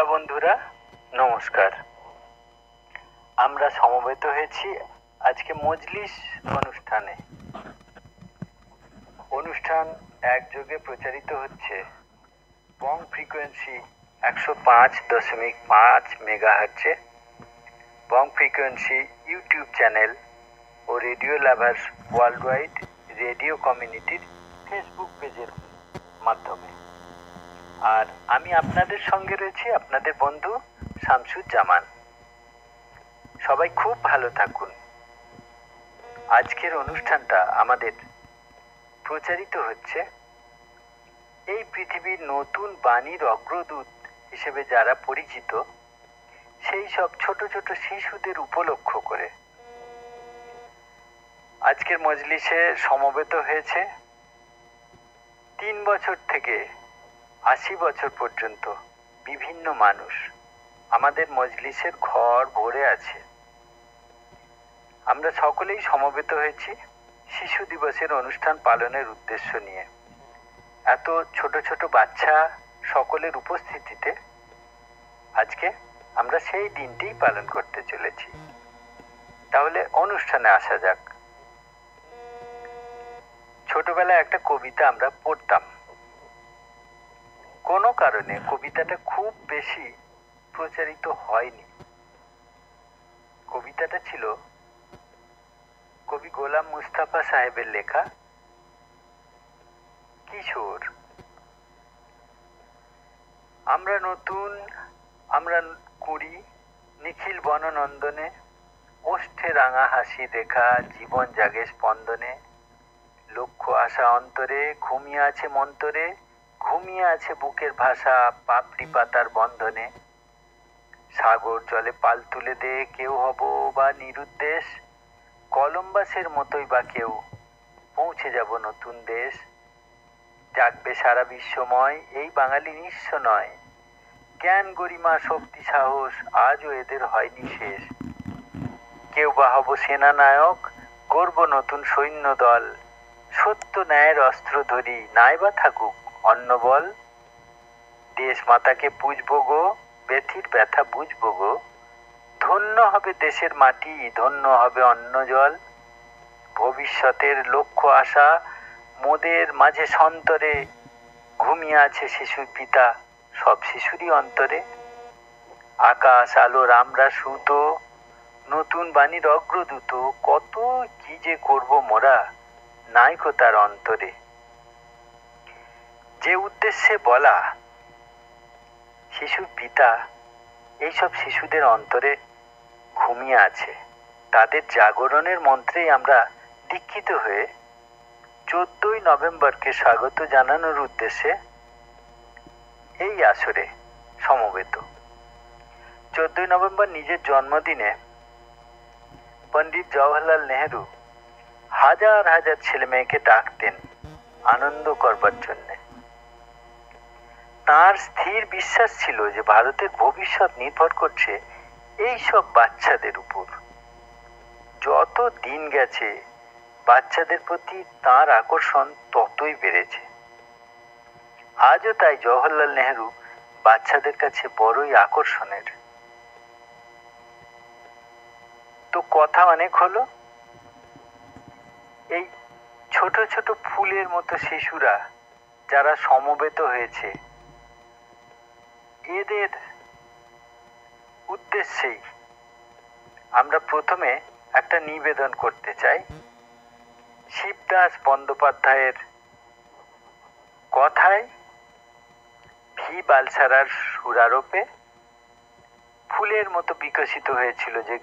শ্রোতা বন্ধুরা, নমস্কার। আমরা সমবেত হয়েছি আজকে মজলিস অনুষ্ঠান একযোগে প্রচারিত হচ্ছে বং ফ্রিকোয়েন্সি 105.5 মেগাহার্টজে, বং ফ্রিকোয়েন্সি ইউটিউব চ্যানেল ও radio lovers world wide radio কমিউনিটির ফেসবুক পেজের মাধ্যমে। আর আমি আপনাদের সঙ্গে রয়েছি, আপনাদের বন্ধু শামসুজ্জামান। সবাই খুব ভালো থাকুন। আজকের অনুষ্ঠানটা আমাদের প্রচারিত হচ্ছে এই পৃথিবীর নতুন বাণীর অগ্রদূত হিসেবে যারা পরিচিত, সেই সব ছোট ছোট শিশুদের উপলক্ষ করে। আজকের মজলিসে সমবেত হয়েছে 3 বছর থেকে 80 বছর পর্যন্ত বিভিন্ন মানুষ। আমাদের মজলিসের ঘর ভরে আছে। আমরা সকলেই সমবেত হয়েছি শিশু দিবসের অনুষ্ঠান পালনের উদ্দেশ্য নিয়ে। এত ছোট ছোট বাচ্চা সকলের উপস্থিতিতে আজকে আমরা সেই দিনটি পালন করতে চলেছি। তাহলে অনুষ্ঠানে আসা যাক। ছোটবেলায় একটা কবিতা আমরা পড়তাম। কোনো কারণে কবিতাটা খুব বেশি প্রচারিত হয়নি। কবিতাটা ছিল কবি গোলাম মুস্তাফা সাহেবের লেখা কিশোর। আমরা নতুন, আমরা কুড়ি, নিখিল বননন্দনে, ওষ্ঠে রাঙা হাসি রেখা, জীবন জাগে স্পন্দনে, লক্ষ্য আশা অন্তরে, ঘুমিয়ে আছে মন্তরে, ঘুমিয়ে আছে বুকের ভাষা, পাপড়ি পাতার বন্ধনে। সাগর জলে পাল তুলে দে, কেউ হব বা নিরুদ্দেশ, কলম্বাসের মতোই বা কেউ, পৌঁছে যাব নতুন দেশ। জাগবে সারা বিশ্বময়, এই বাঙালি নিঃস্ব নয়, জ্ঞান গরিমা শক্তি সাহস আজও এদের হয়নি শেষ। কেউ বা হব সেনানায়ক, গর্ব নতুন সৈন্য দল, সত্য ন্যায়ের অস্ত্র ধরি, নাই বা থাকুক অন্য বল। দেশ মাতাকে পুজবো গো, ব্যথির ব্যথা বুঝবো গো, ধন্য হবে দেশের মাটি, ধন্য হবে অন্ন জল। ভবিষ্যতের লক্ষ্য আশা মোদের মাঝে সন্তরে, ঘুমিয়ে আছে শিশুর পিতা সব শিশুরই অন্তরে। আকাশ আলোর আমরা সুত, নতুন বাণীর অগ্রদূত, কত কি যে করব মোরা, নাইকো তার অন্তরে। যে উদ্দেশ্যে বলা, শিশুর পিতা এইসব শিশুদের অন্তরে ঘুমিয়ে আছে। তাদের জাগরণের মন্ত্রেই আমরা দীক্ষিত হয়ে 14ই নভেম্বরকে স্বাগত জানানোর উদ্দেশ্যে এই আসরে সমবেত। 14ই নভেম্বর নিজের জন্মদিনে পণ্ডিত জওহরলাল নেহেরু হাজার হাজার ছেলে মেয়েকে ডাকতেন আনন্দ করবার জন্যে। তার স্থির বিশ্বাস ছিল যে ভারতের ভবিষ্যৎ নির্ভর করছে এই সব বাচ্চাদের উপর। যত দিন গেছে বাচ্চাদের প্রতি তার আকর্ষণ ততই বেড়েছে। আজও তাই জওহরলাল নেহেরু বাচ্চাদের কাছে বড়ই আকর্ষণের। তো কথা অনেক হলো। এই ছোট ছোট ফুলের মতো শিশুরা যারা সমবেত হয়েছে, এদের উদ্দেশ্যেই আমরা প্রথমে একটা নিবেদন করতে চাই। শিবদাস বন্দ্যোপাধ্যায়ের কথায়, ভি বালসারার সুরারোপে ফুলের মতো বিকশিত হয়েছিল যে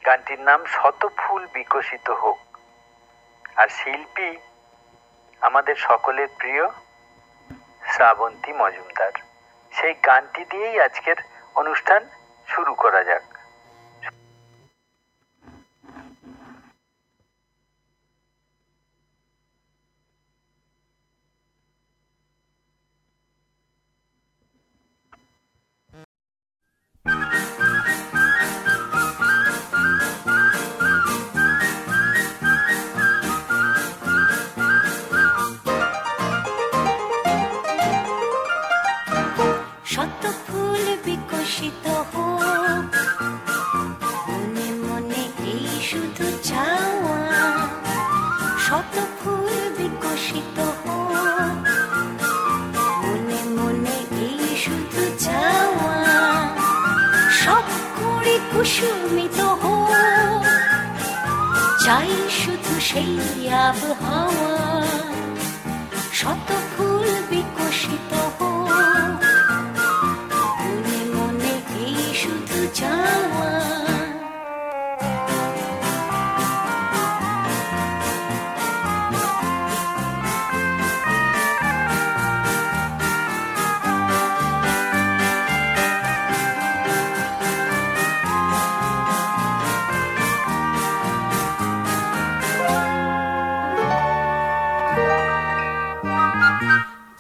গানটির নাম শত ফুল বিকশিত হোক। আর শিল্পী আমাদের সকলের প্রিয় শ্রাবন্তী মজুমদার। সেই গানটি দিয়েই আজকের অনুষ্ঠান শুরু করা যাক। ফুল বিকশিত হোক, মনে মনে এই শুধু চাওয়া, সব কুড়ি কুসুমিত হোক, চাই শুধু সেই আবহাওয়া, শত ফুল বিকশিত হোক, মনে মনে এই শুধু চাওয়া।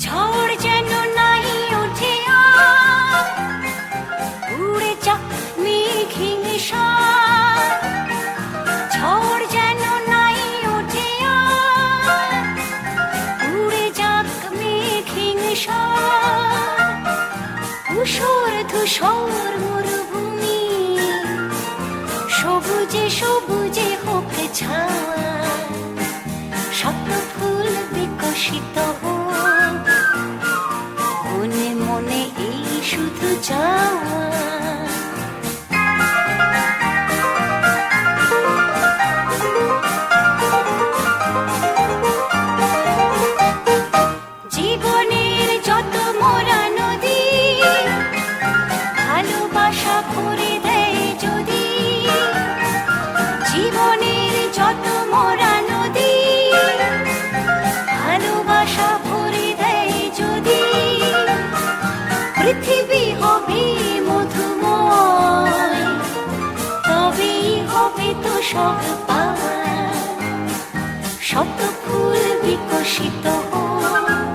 ঝড় যেন নাই ওঠে আর, উড়ে যাক মেঘ হিংসার, ঝড় যেন নাই ওঠে আর, উড়ে যাক মেঘ হিংসার, ধূসর ধূসর মরুভূমি সবুজে সবুজে হোক ছাওয়া, শত ফুল বিকশিত হোক, মনে মনে এই শুধু চাওয়া। জীবনের যত মোরা নদী ভালোবাসা ভরে দেয় যদি, জীবনের যত মোরা নদী ভালোবাসা ভরে দেয় যদি, পৃথিবী হবে মধুময়, তবেই হবে তো সব পাওয়া, শত ফুল বিকশিত হোক,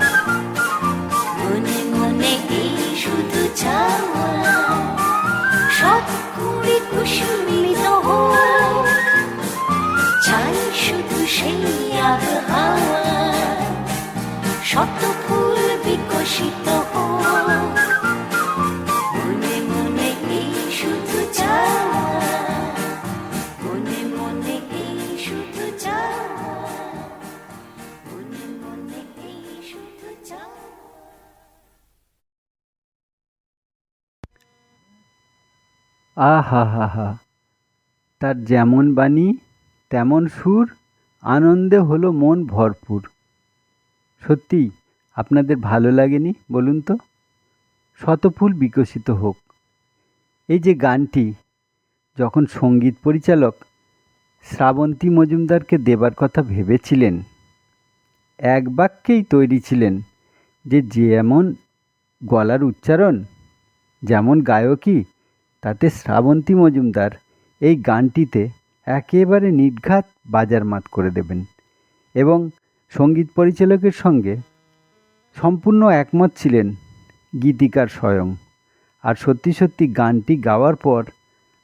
মনে মনে এই শুধু চাওয়া, সব কুড়ি কুসুমিত হোক, চাই শুধু সেই আবহাওয়া, শত ফুল বিকশিত হোক, মনে মনে এই শুধু চাওয়া, মনে মনে এই শুধু চাওয়া, মনে মনে এই শুধু চাওয়া। আহা হা হা, তার যেমন বাণী তেমন সুর, আনন্দে হলো মন ভরপুর। সত্যি আপনাদের ভালো লাগেনি বলুন তো? শত ফুল বিকশিত হোক, এই যে গানটি যখন সঙ্গীত পরিচালক শ্রাবন্তী মজুমদারকে দেবার কথা ভেবেছিলেন, এক বাক্যেই তৈরি ছিলেন যে যেমন গলার উচ্চারণ, যেমন গায়কী, তাতে শ্রাবন্তী মজুমদার এই গানটিতে একেবারে নির্ঘাত বাজারমাত করে দেবেন, এবং সঙ্গীত পরিচালকের সঙ্গে সম্পূর্ণ একমত ছিলেন গীতিকার স্বয়ং। আর সত্যি সত্যি গানটি গাওয়ার পর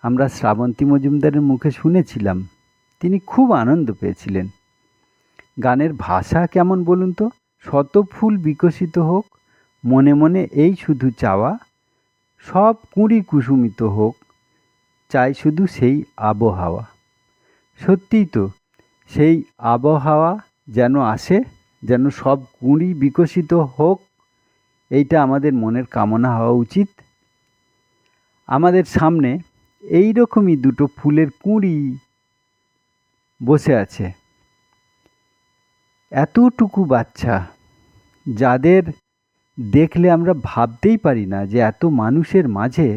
আমরা শ্রাবন্তী মজুমদারের মুখে শুনেছিলাম তিনি খুব আনন্দ পেয়েছিলেন। গানের ভাষা কেমন বলুন তো? শত ফুল বিকশিত হোক, মনে মনে এই শুধু চাওয়া, সব কুঁড়ি কুসুমিত হোক, চাই শুধু সেই আবহাওয়া। সত্যিই তো, সেই আবহাওয়া যেন আসে, যেন সব কুঁড়ি বিকশিত হোক, এইটা আমাদের মনের কামনা হওয়া উচিত। আমাদের সামনে এই রকমই দুটো ফুলের কুঁড়ি বসে আছে, এতটুকু বাচ্চা, যাদের দেখলে আমরা ভাবতেই পারি না যে এত মানুষের মাঝে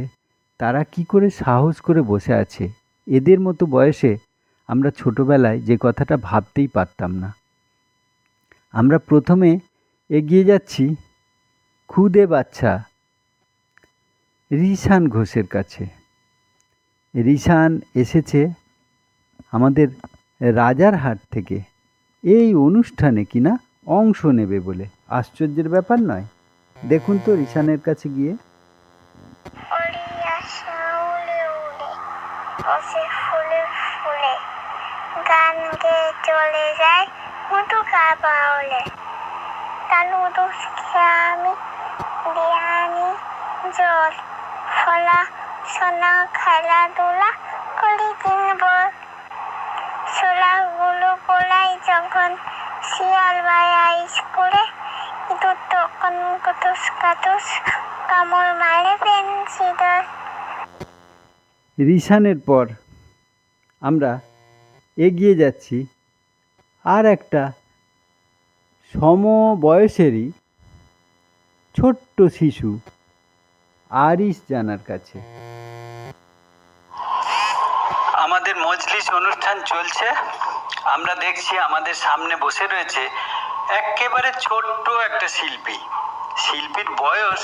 তারা কি করে সাহস করে বসে আছে। এদের মতো বয়সে আমরা ছোটবেলায় যে কথাটা ভাবতেই পারতাম না। আমরা প্রথমে এগিয়ে যাচ্ছি খুদে বাচ্চা রিশান ঘোষের কাছে। রিশান এসেছে আমাদের রাজারহাট থেকে এই অনুষ্ঠানে কিনা অংশ নেবে বলে। আশ্চর্যের ব্যাপার নয়? দেখুন তো রিশানের কাছে গিয়ে। গান গেয়ে চলে যায় মধুকা বাউলে, তালু দুষ খেয়ে আমি দিয়ানি জল, ফলা সোনা খেলাধুলা করি দিন বল, ছোলাগুলো গোলাই যখন skalbaya iskure itu token kutus kamur male pensidor. রিশানের পর আমরা এগিয়ে যাচ্ছি আর একটা সমবয়সেরই ছোট্ট শিশু আরিশ জানার কাছে। আমাদের মজলিস অনুষ্ঠান চলছে। আমরা দেখছি আমাদের সামনে বসে রয়েছে একেবারে ছোট্ট একটা শিল্পী। শিল্পীর বয়স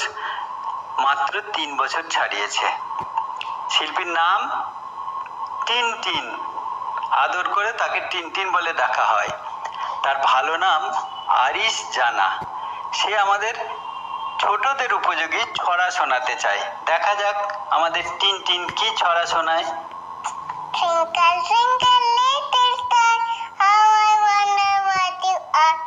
মাত্র 3 বছর ছাড়িয়েছে। শিল্পীর নাম টিনটিন। আদর করে তাকে টিনটিন বলে ডাকা হয়। তার ভালো নাম আরিশ জানা। সে আমাদের ছোটদের উপযোগী ছড়া শোনাতে চায়। দেখা যাক আমাদের টিনটিন কি ছড়া শোনায়। Twinkle, twinkle, little star, how I wonder what you are.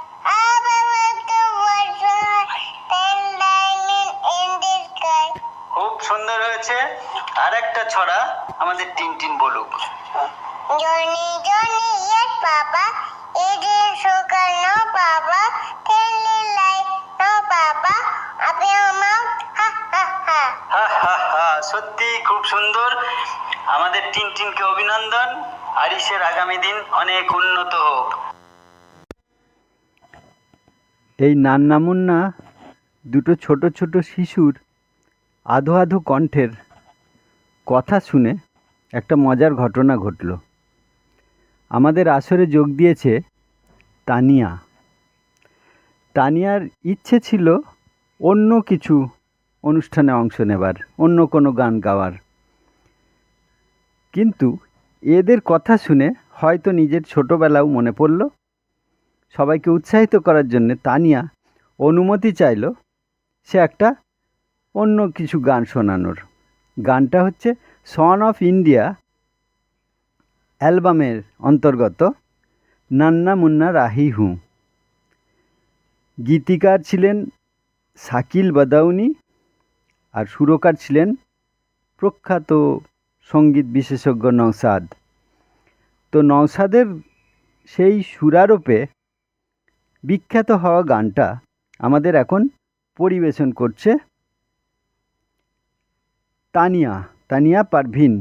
Up above the world so high, ten diamond in the sky. খুব সুন্দর হয়েছে। আর একটা ছড়া আমাদের টিনটিন বলুক। Johnny, Johnny, yes, Papa. It is sugar, no, Papa. Tell me lie, no, Papa. Up your mouth, ha, ha, ha. হা হা হা, সত্যি খুব সুন্দর। আমাদের টিনটিনকে অভিনন্দন। আরিশের আগামী দিন অনেক উন্নত হোক। এই নান্না মুন্না দুটো ছোট ছোট শিশুর আধো আধো কণ্ঠের কথা শুনে একটা মজার ঘটনা ঘটল। আমাদের আসরে যোগ দিয়েছে তানিয়া। তানিয়ার ইচ্ছে ছিল অন্য কিছু অনুষ্ঠানে অংশ নেবার, অন্য কোনো গান গাওয়ার, কিন্তু এদের কথা শুনে হয়তো নিজের ছোটোবেলাও মনে পড়ল। সবাইকে উৎসাহিত করার জন্য তানিয়া অনুমতি চাইল সে একটা অন্য কিছু গান শোনানোর। গানটা হচ্ছে সন অফ ইন্ডিয়া অ্যালবামের অন্তর্গত নান্না মুন্না রাহি হুঁ। গীতিকার ছিলেন শাকিল বাদাউনি আর সুরকার ছিলেন প্রখ্যাত সঙ্গীত বিশেষজ্ঞ নওশাদ। তো নওশাদের সেই সুরারোপে বিখ্যাত হওয়া গানটা আমাদের এখন পরিবেশন করছে তানিয়া পারভিন।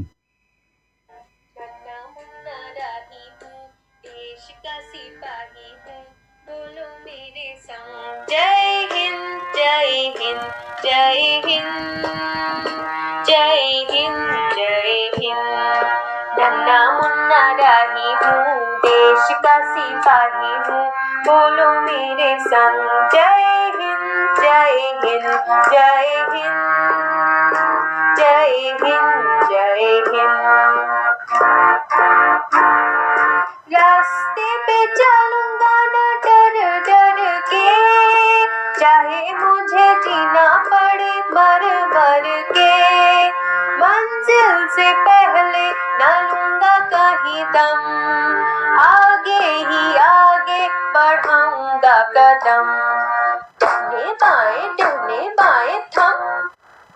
नन्ना मुन्ना राही हूँ, देश का सिपाही हूँ, बोलो मेरे संग। जय हिंद, जय हिंद, जय हिंद, जय हिंद, जय हिंद। नन्ना मुन्ना राही हूँ, देश का सिपाही हूँ, बोलो मेरे संग। जय हिंद, जय हिंद, जय हिंद, जय हिंद, जय हिंद। रास्ते पे चलूंगा न डर डर के, चाहे मुझे जीना पड़े मर मर के। मंजिल से पहले न लूंगा कहीं दम, आगे ही आगे बढ़ाऊंगा कदम। डरने बाएं थम,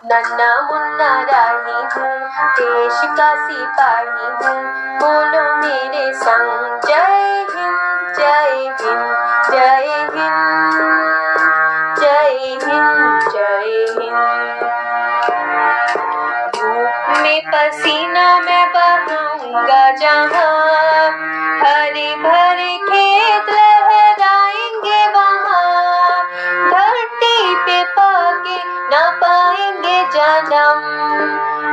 नन्ना मुन्ना राही हूँ, देश का सिपाही हूँ, बोलो मेरे संग। जय हिंद, जय हिंद, जय हिंद, जय हिंद, जय हिंद। धूप में पसीना मैं बहाऊंगा जहाँ, हरे भरे खेत लहराएंगे वहाँ। धरती पे पाके न पाएंगे जन्म,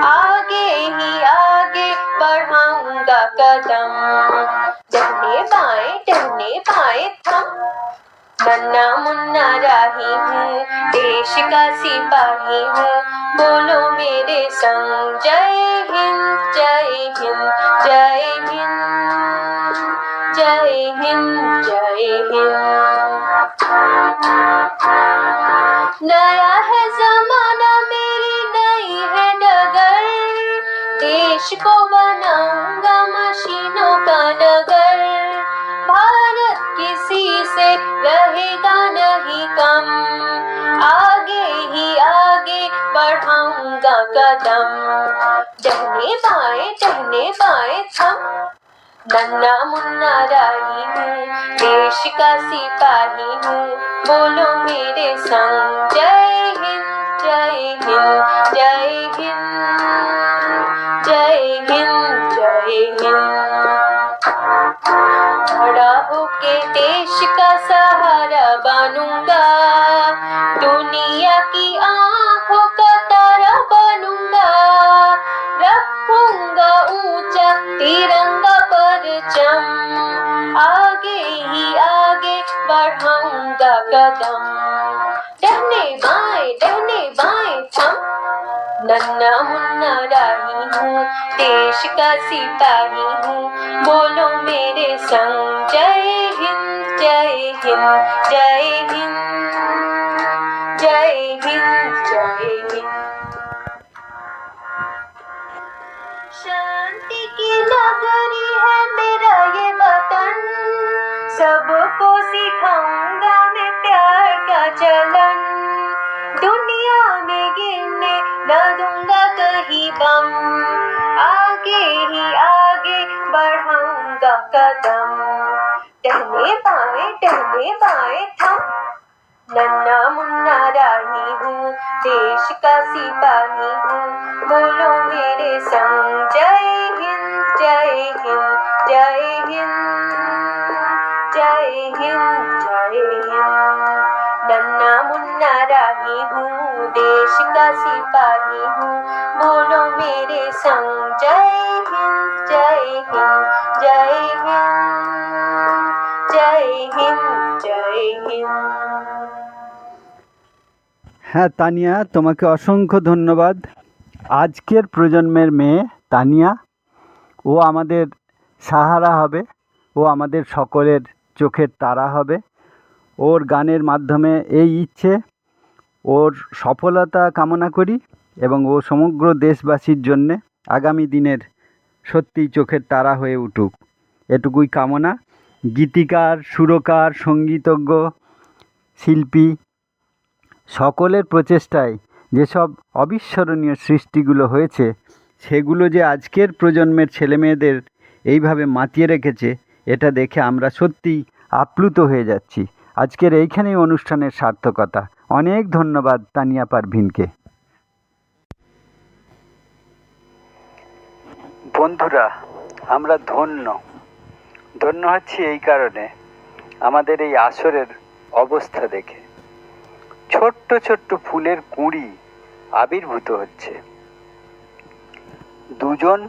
आगे ही आगे बढ़ाऊंगा कदम। डरने बाएं थम, नन्ना मुन्ना राही हूँ, देश का सिपाही हूँ, बोलो मेरे संग। जय हिंद, जय हिंद, जय हिंद, जय हिंद, जय हिंद। नया है जमाना, मेरी नई है डगर, देश को बनाऊंगा मशीनों का नगर। भारत किसी से रहेगा नहीं कम, आगे ही आगे बढ़ाऊंगा कदम। डरने बाएं थम, नन्ना मुन्ना राही हूँ, देश का सिपाही हूँ, बोलो मेरे संग जय हिंद जय हिंद जय हिंद जय हिंद जय हिंद। बड़ा होके देश का सहारा बनूंगा, दुनिया की आंखों का तारा बनूंगा, रखूंगा ऊंचा तिरंगा परचम, आगे ही आगे बढ़ाऊंगा कदम, डहने बाएं थम, नन्ना मुन्ना राही हूँ, देश का सिपाही हूँ, बोलो मेरे संग जय हिंद जय हिंद जय हिंद जय हिंद जय हिंद। शांति की नगरी है मेरा ये वतन, सबको सिखाऊंगा मैं प्यार का चलन, दुनिया में गिरने न दूंगा कहीं बम, आगे ही आगे बढ़ाऊंगा कदम, टहने बाएं थम, नन्ना मुन्ना राही हूँ, देश का सिपाही हूँ, बोलो मेरे संग जय हिंद जय हिंद जय हिंद जय हिंद जय हिंद। नन्ना मुन्ना राही हूँ, देश का सिपाही हूँ, बोलो मेरे संग जय हिंद जय हिंद जय हिंद जय हिंद जय हिंद। হ্যাঁ তানিয়া, তোমাকে অসংখ্য ধন্যবাদ। আজকের প্রজন্মের মেয়ে তানিয়া, ও আমাদের সাহারা হবে, ও আমাদের সকলের চোখের তারা হবে। ওর গানের মাধ্যমে এই ইচ্ছে, ওর সফলতা কামনা করি এবং ও সমগ্র দেশবাসীর জন্যে আগামী দিনের সত্যিই চোখের তারা হয়ে উঠুক, এটুকুই কামনা। গীতিকার, সুরকার, সঙ্গীতজ্ঞ, শিল্পী সকলের প্রচেষ্টায় যেসব অবিস্মরণীয় সৃষ্টিগুলো হয়েছে, সেগুলো যে আজকের প্রজন্মের ছেলেমেয়েদের এইভাবে মাতিয়ে রেখেছে, এটা দেখে আমরা সত্যিই আপ্লুত হয়ে যাচ্ছি। আজকের এইখানেই অনুষ্ঠানের সার্থকতা। অনেক ধন্যবাদ তানিয়া পারভিনকে। বন্ধুরা, আমরা ধন্য হচ্ছি এই কারণে, আমাদের এই আসরের অবস্থা দেখে। ছোট্ট ছোট্ট ফুলের কুঁড়ি আবির্ভূত হচ্ছে। দুজন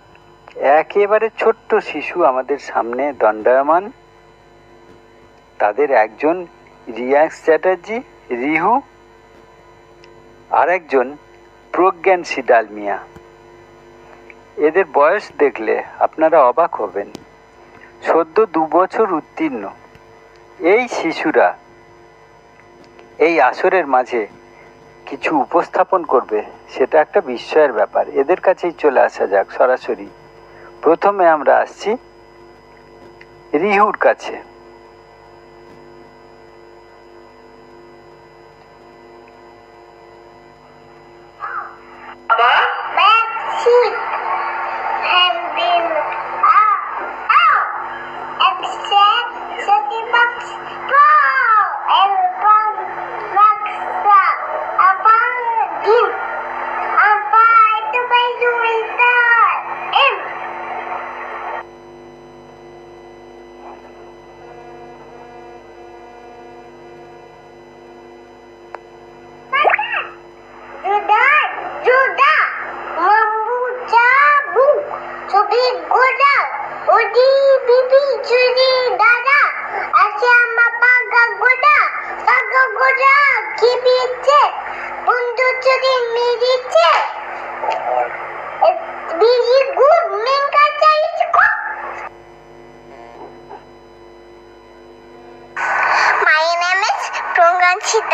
একেবারে ছোট্ট শিশু আমাদের সামনে দণ্ডায়মান। তাদের একজন রিয়াংশ চ্যাটার্জি রিহু, আর একজন প্রজ্ঞানশী ডালমিয়া। এদের বয়স দেখলে আপনারা অবাক হবেন। সদ্য 2 বছর উত্তীর্ণ এই শিশুরা এই আসরের মাঝে কিছু উপস্থাপন করবে, সেটা একটা বিস্ময়ের ব্যাপার। এদের কাছেই চলে আসা যাক সরাসরি। প্রথমে আমরা আসছি রিহুর কাছে।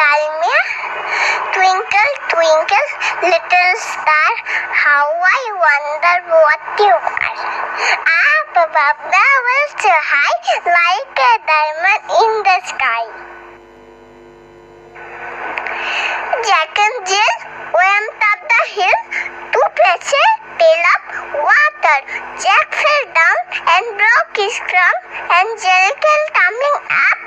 Dalmia, twinkle, twinkle, little star, how I wonder what you are. Up above the world so high, like a diamond in the sky. Jack and Jill went up the hill to fetch a pail of water. water. Jack fell down and broke his crown, and Jill came tumbling up.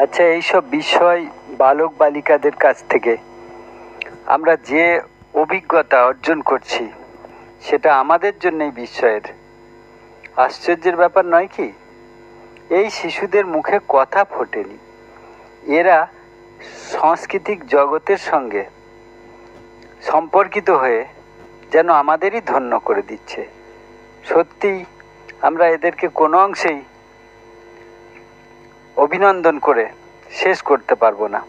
আচ্ছা, এইসব বিষয় বালক বালিকাদের কাছ থেকে আমরা যে অভিজ্ঞতা অর্জন করছি সেটা আমাদের জন্যই বিস্ময়ের। আশ্চর্যের ব্যাপার নয় কি? এই শিশুদের মুখে কথা ফোটেনি, এরা সাংস্কৃতিক জগতের সঙ্গে সম্পর্কিত হয়ে যেন আমাদেরই ধন্য করে দিচ্ছে। সত্যিই আমরা এদেরকে কোনো অংশেই অভিনন্দন করে শেষ করতে পারবো না।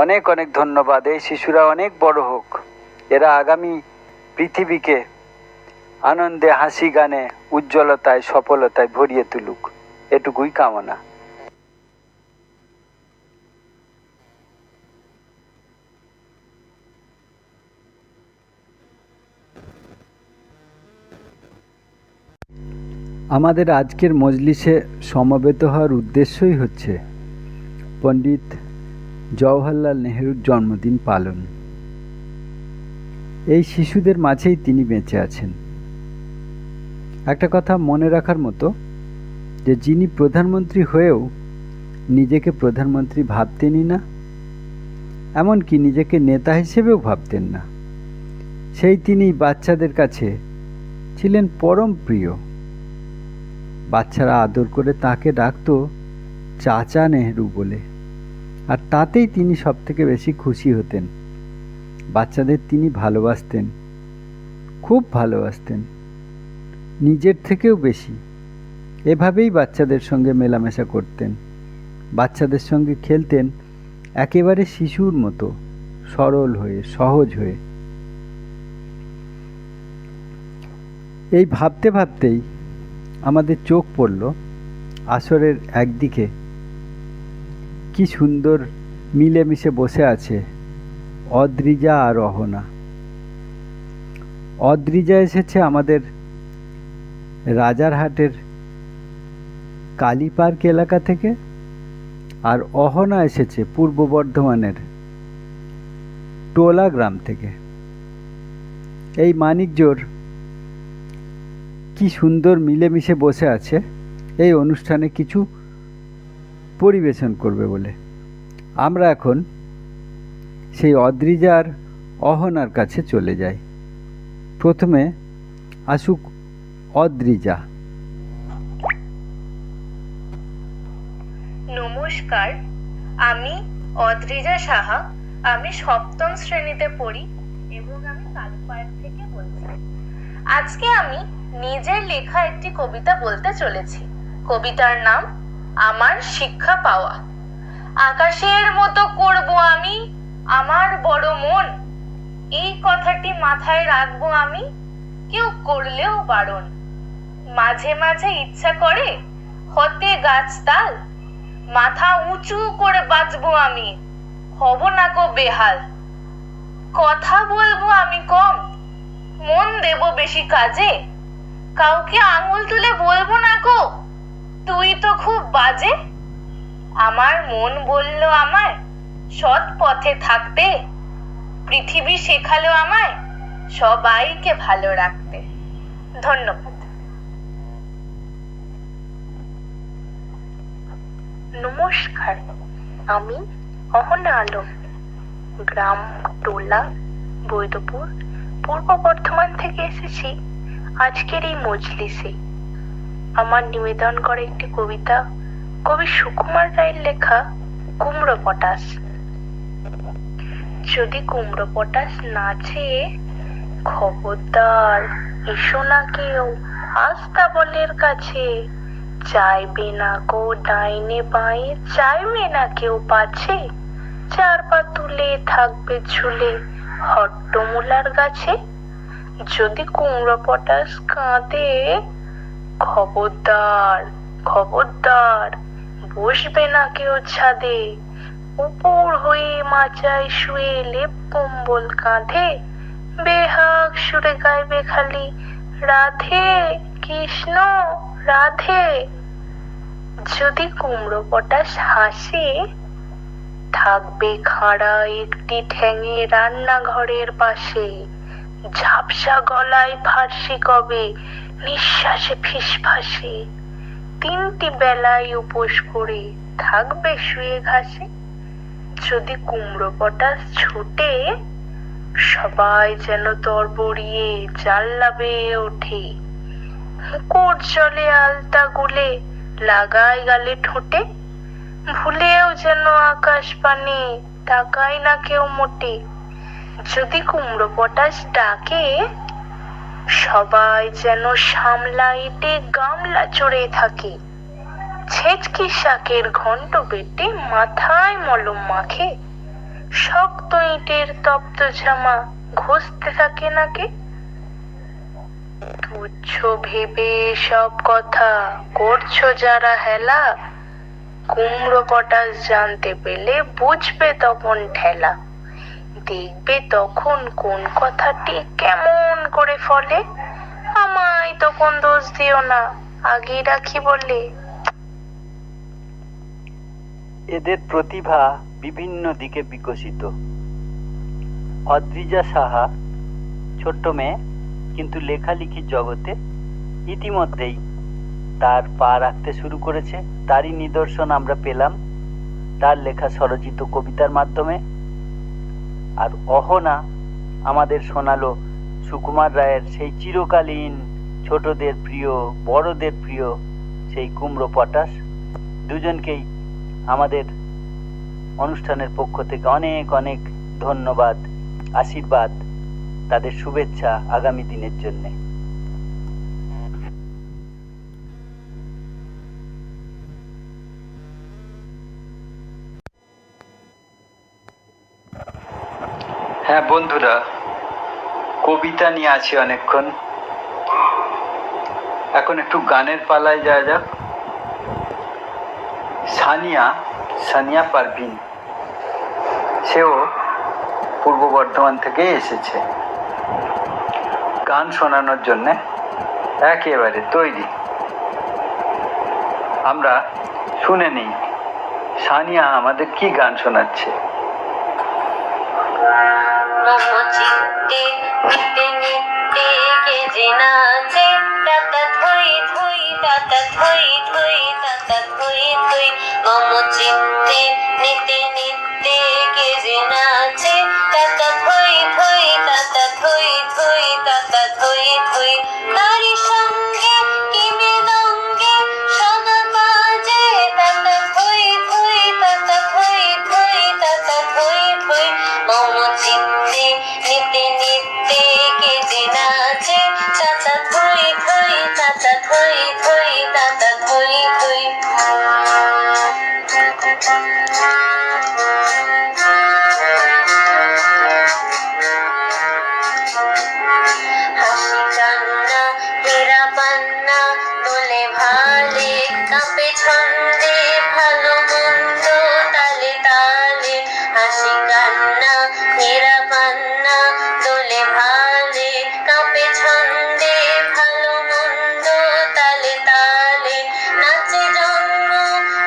অনেক অনেক ধন্যবাদ। এই শিশুরা অনেক বড় হোক, এরা আগামী পৃথিবীকে আনন্দে, হাসি গানে, উজ্জ্বলতায়, সফলতায় ভরিয়ে তুলুক, এটুকুই কামনা। আমাদের আজকের মজলিসে সমবেত হওয়ার উদ্দেশ্যই হচ্ছে পণ্ডিত জওহরলাল নেহরুর জন্মদিন পালন। এই শিশুদের মাঝেই তিনি বেঁচে আছেন। একটা কথা মনে রাখার মতো যে যিনি প্রধানমন্ত্রী হয়েও নিজেকে প্রধানমন্ত্রী ভাবতেনই না, এমনকি নিজেকে নেতা হিসেবেও ভাবতেন না, সেই তিনি বাচ্চাদের কাছে ছিলেন পরম প্রিয়। বাচ্চারা আদর করে তাকে ডাকতো চাচা নেহরু বলে, আর তাতেই তিনি সবথেকে বেশি খুশি হতেন। বাচ্চাদের তিনি ভালোবাসতেন, খুব ভালোবাসতেন, নিজের থেকেও বেশি। এভাবেই বাচ্চাদের সঙ্গে মেলামেশা করতেন, বাচ্চাদের সঙ্গে খেলতেন একেবারে শিশুর মতো, সরল হয়ে, সহজ হয়ে। এই ভাবতে ভাবতেই আমাদের চোখ পড়ল আসরের একদিকে কি সুন্দর মিলেমিশে বসে আছে অদ্রিজা আর অহনা। অদ্রিজা এসেছে আমাদের রাজারহাটের কালী পার্ক এলাকা থেকে, আর অহনা এসেছে পূর্ব বর্ধমানের টোলা গ্রাম থেকে। এই মানিকজোড় কি সুন্দর মিলেমিশে বসে আছে এই অনুষ্ঠানে কিছু পরিবেশন করবে বলে। আমরা এখন সেই অদ্রিজার অহনার কাছে চলে যাই। প্রথমে আসুক অদ্রিজা। নমস্কার, আমি অদ্রিজা সাহা। আমি সপ্তম শ্রেণীতে পড়ি এবং আমি কালীপাড় থেকে বলছি। আজকে আমি নিজের লেখা একটি কবিতা বলতে চলেছি। কবিতার নাম আমার শিক্ষা পাওয়া। আকাশের মতো করব আমি আমার বড় মন, এই কথাটি মাথায় রাখবো আমি, কেউ করলেও বারণ। মাঝে মাঝে ইচ্ছা করে হতে গাছতাল, মাথা উঁচু করে বাঁচবো আমি, হব না কো বেহাল। কথা বলবো আমি কম, মন দেব বেশি কাজে, কাউকে আঙুল তুলে বলবো না গো তুই তো খুব বাজে। আমার মন বলল আমায় সৎ পথে থাকতে, পৃথিবী শেখালো আমায় সবাইকে ভালো রাখতে। ধন্যবাদ। নমস্কার, আমি অহনা আলম, গ্রাম টোলা বৈদপুর পূর্ব বর্ধমান থেকে এসেছি আজকের এই মজলিসে। আমার নিবেদন করে একটি কবিতা কবি সুকুমার রায়ের লেখা কুমড়ো পটাশ। যদি কুমড়ো পটাশ নাচে, খবরদার এসো না কেউ আস্তাবলের কাছে, চাইবে না কো ডাইনে বাঁয়ে, চাইবে না কেউ পাছে, চার পা তুলে থাকবে ঝুলে হট্টমূলার গাছে। যদি কুমড়ো পটাশ কাঁদে, খবরদার খবরদার বসবে না কেউ ছাদে, উপর হয়ে মাচায় শুয়ে লেপ কম্বল কাঁধে, বেহাগ সুরে গাইবে খালি রাধে কৃষ্ণ রাধে। যদি কুমড়ো পটাশ হাসে, থাকবে খাড়া একটি ঠ্যাঙে রান্নাঘরের পাশে, ঝাপসা গলায় ফার্সি কবে, নিঃশ্বাসে ফিসফাসে, 3টি বেলায় উপোস করে থাকবে শুয়ে ঘাসে। যদি কুমড়ো পটাশ ছোটে, সবাই যেন তরবরিয়ে জানলা বেয়ে ওঠে। মুকুট জলে আলতা গুলে লাগায় গালে ঠোঁটে, ভুলেও যেন আকাশ পানে তাকায় না কেউ মোটে। যদি কুমড়ো পটাশ ডাকে, সবাই যেন সামলা এঁটে গামলা চড়ে থাকে। ছেচকি শাকের ঘন্ট বেটে মাথায় মলম মাখে, শক্ত ইটের তপ্ত জামা ঘষতে থাকে নাকে। তুচ্ছ ভেবে সব কথা করছো যারা হেলা, কুমড়ো পটাশ জানতে পেলে বুঝবে তখন ঠেলা। দেখবে তখন কোন কথাটি কেমন করে ফলে, আমায় তখন দোষ দিও না, আগেই রাখি বলে। এদের প্রতিভা বিভিন্ন দিকে বিকশিত। অদ্রিজা সাহা ছোট্ট মেয়ে, কিন্তু লেখালেখির জগতে ইতিমধ্যেই তার পা রাখতে শুরু করেছে। তারই নিদর্শন আমরা পেলাম তার লেখা স্বরচিত কবিতার মাধ্যমে। আর অহনা আমাদের শোনালো সুকুমার রায়ের সেই চিরকালীন ছোটদের প্রিয় বড়দের প্রিয় সেই কুমড়ো পটাশ। দুজনকেই আমাদের অনুষ্ঠানের পক্ষ থেকে অনেক অনেক ধন্যবাদ, আশীর্বাদ, তাদের শুভেচ্ছা আগামী দিনের জন্যে। হ্যাঁ বন্ধুরা, কবিতা নিয়ে আছি অনেকক্ষণ, এখন একটু গানের পালায় যাওয়া যাক। সানিয়া পারভিন, সেও পূর্ব বর্ধমান থেকে এসেছে গান শোনানোর জন্যে, একেবারে তৈরি। আমরা শুনে নিই সানিয়া আমাদের কি গান শোনাচ্ছে। চিত্তে নিতে নিতে কে যে নাচে, তাতা থই থই তাতা থই থই তাতা থই থই। মম চিত্তে নিতে নিতে কে যে নাচে, তাতা থই থই তাতা থই থই তাতা থই থই। তারি সঙ্গে কি মৃদঙ্গে সদা বাজে, তাতা থই থই তাতা থই থই তাতা থই থই। মম চিত্তে নিতে নিতে কে যে নাচে, তাতা থই থই তাতা থই থই তাতা থই থই। হাসি কান্না হীরা পান্না দোলে ভালে, কাঁপে ছন্দে ভালো মন্দ তালে তালে। হাসি কান্না হীরা পান্না দোলে ভালে, কাঁপে ছন্দে ভালো মন্দ তালে তালে। নাচে জন্ম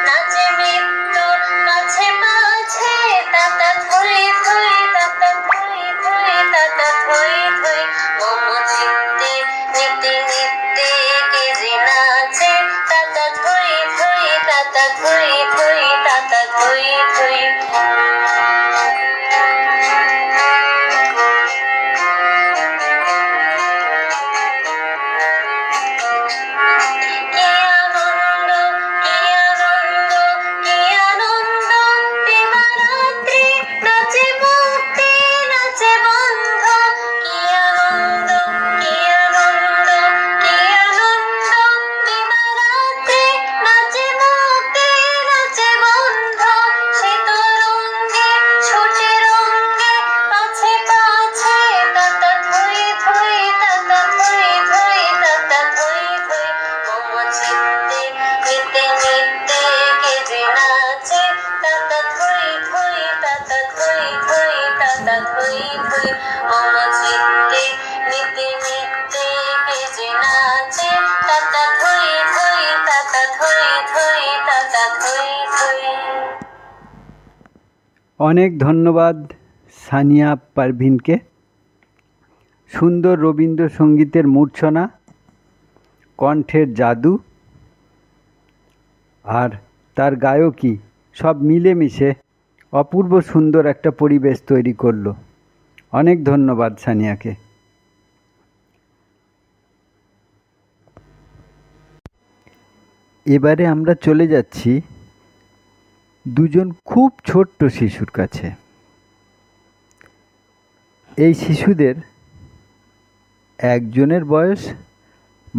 নাচে মৃত্যু কাছে পাছে, তাতা থই থই তাতা থই থই তাতা থই থই। মম চিত্তে নিতে নিতে কে যে নাচে, তাতা থই থই তাতা থই থই তাতা থই থই। কি আনন্দ কি আনন্দ কি আনন্দ, দিবারাত্রি নাচে মুক্তি নাচে বন্ধ। কি আনন্দ কি আনন্দ কি আনন্দ, দিবারাত্রি নাচে মুক্তি নাচে বন্ধ। সে তরঙ্গে ছোটে রঙ্গে পাছে পাছে, তাতা থই থই তাতা থই থই তাতা থই থই। মম চিত্তে নিতে নিতে কে যে নাচে, তাতা থই থই তাতা থই থই তাতা থই থই। মম চিত্তে নিতে নিতে কে যে নাচে, তাতা থই থই তাতা থই থই তাতা থই থই। অনেক ধন্যবাদ সানিয়া পারভিনকে। সুন্দর রবীন্দ্রসঙ্গীতের মূর্ছনা, কণ্ঠের জাদু আর তার গায়কী সব মিলেমিশে অপূর্ব সুন্দর একটা পরিবেশ তৈরি করলো। অনেক ধন্যবাদ সানিয়াকে। এবারে আমরা চলে যাচ্ছি দুজন খুব ছোট্ট শিশুর কাছে। এই শিশুদের একজনের বয়স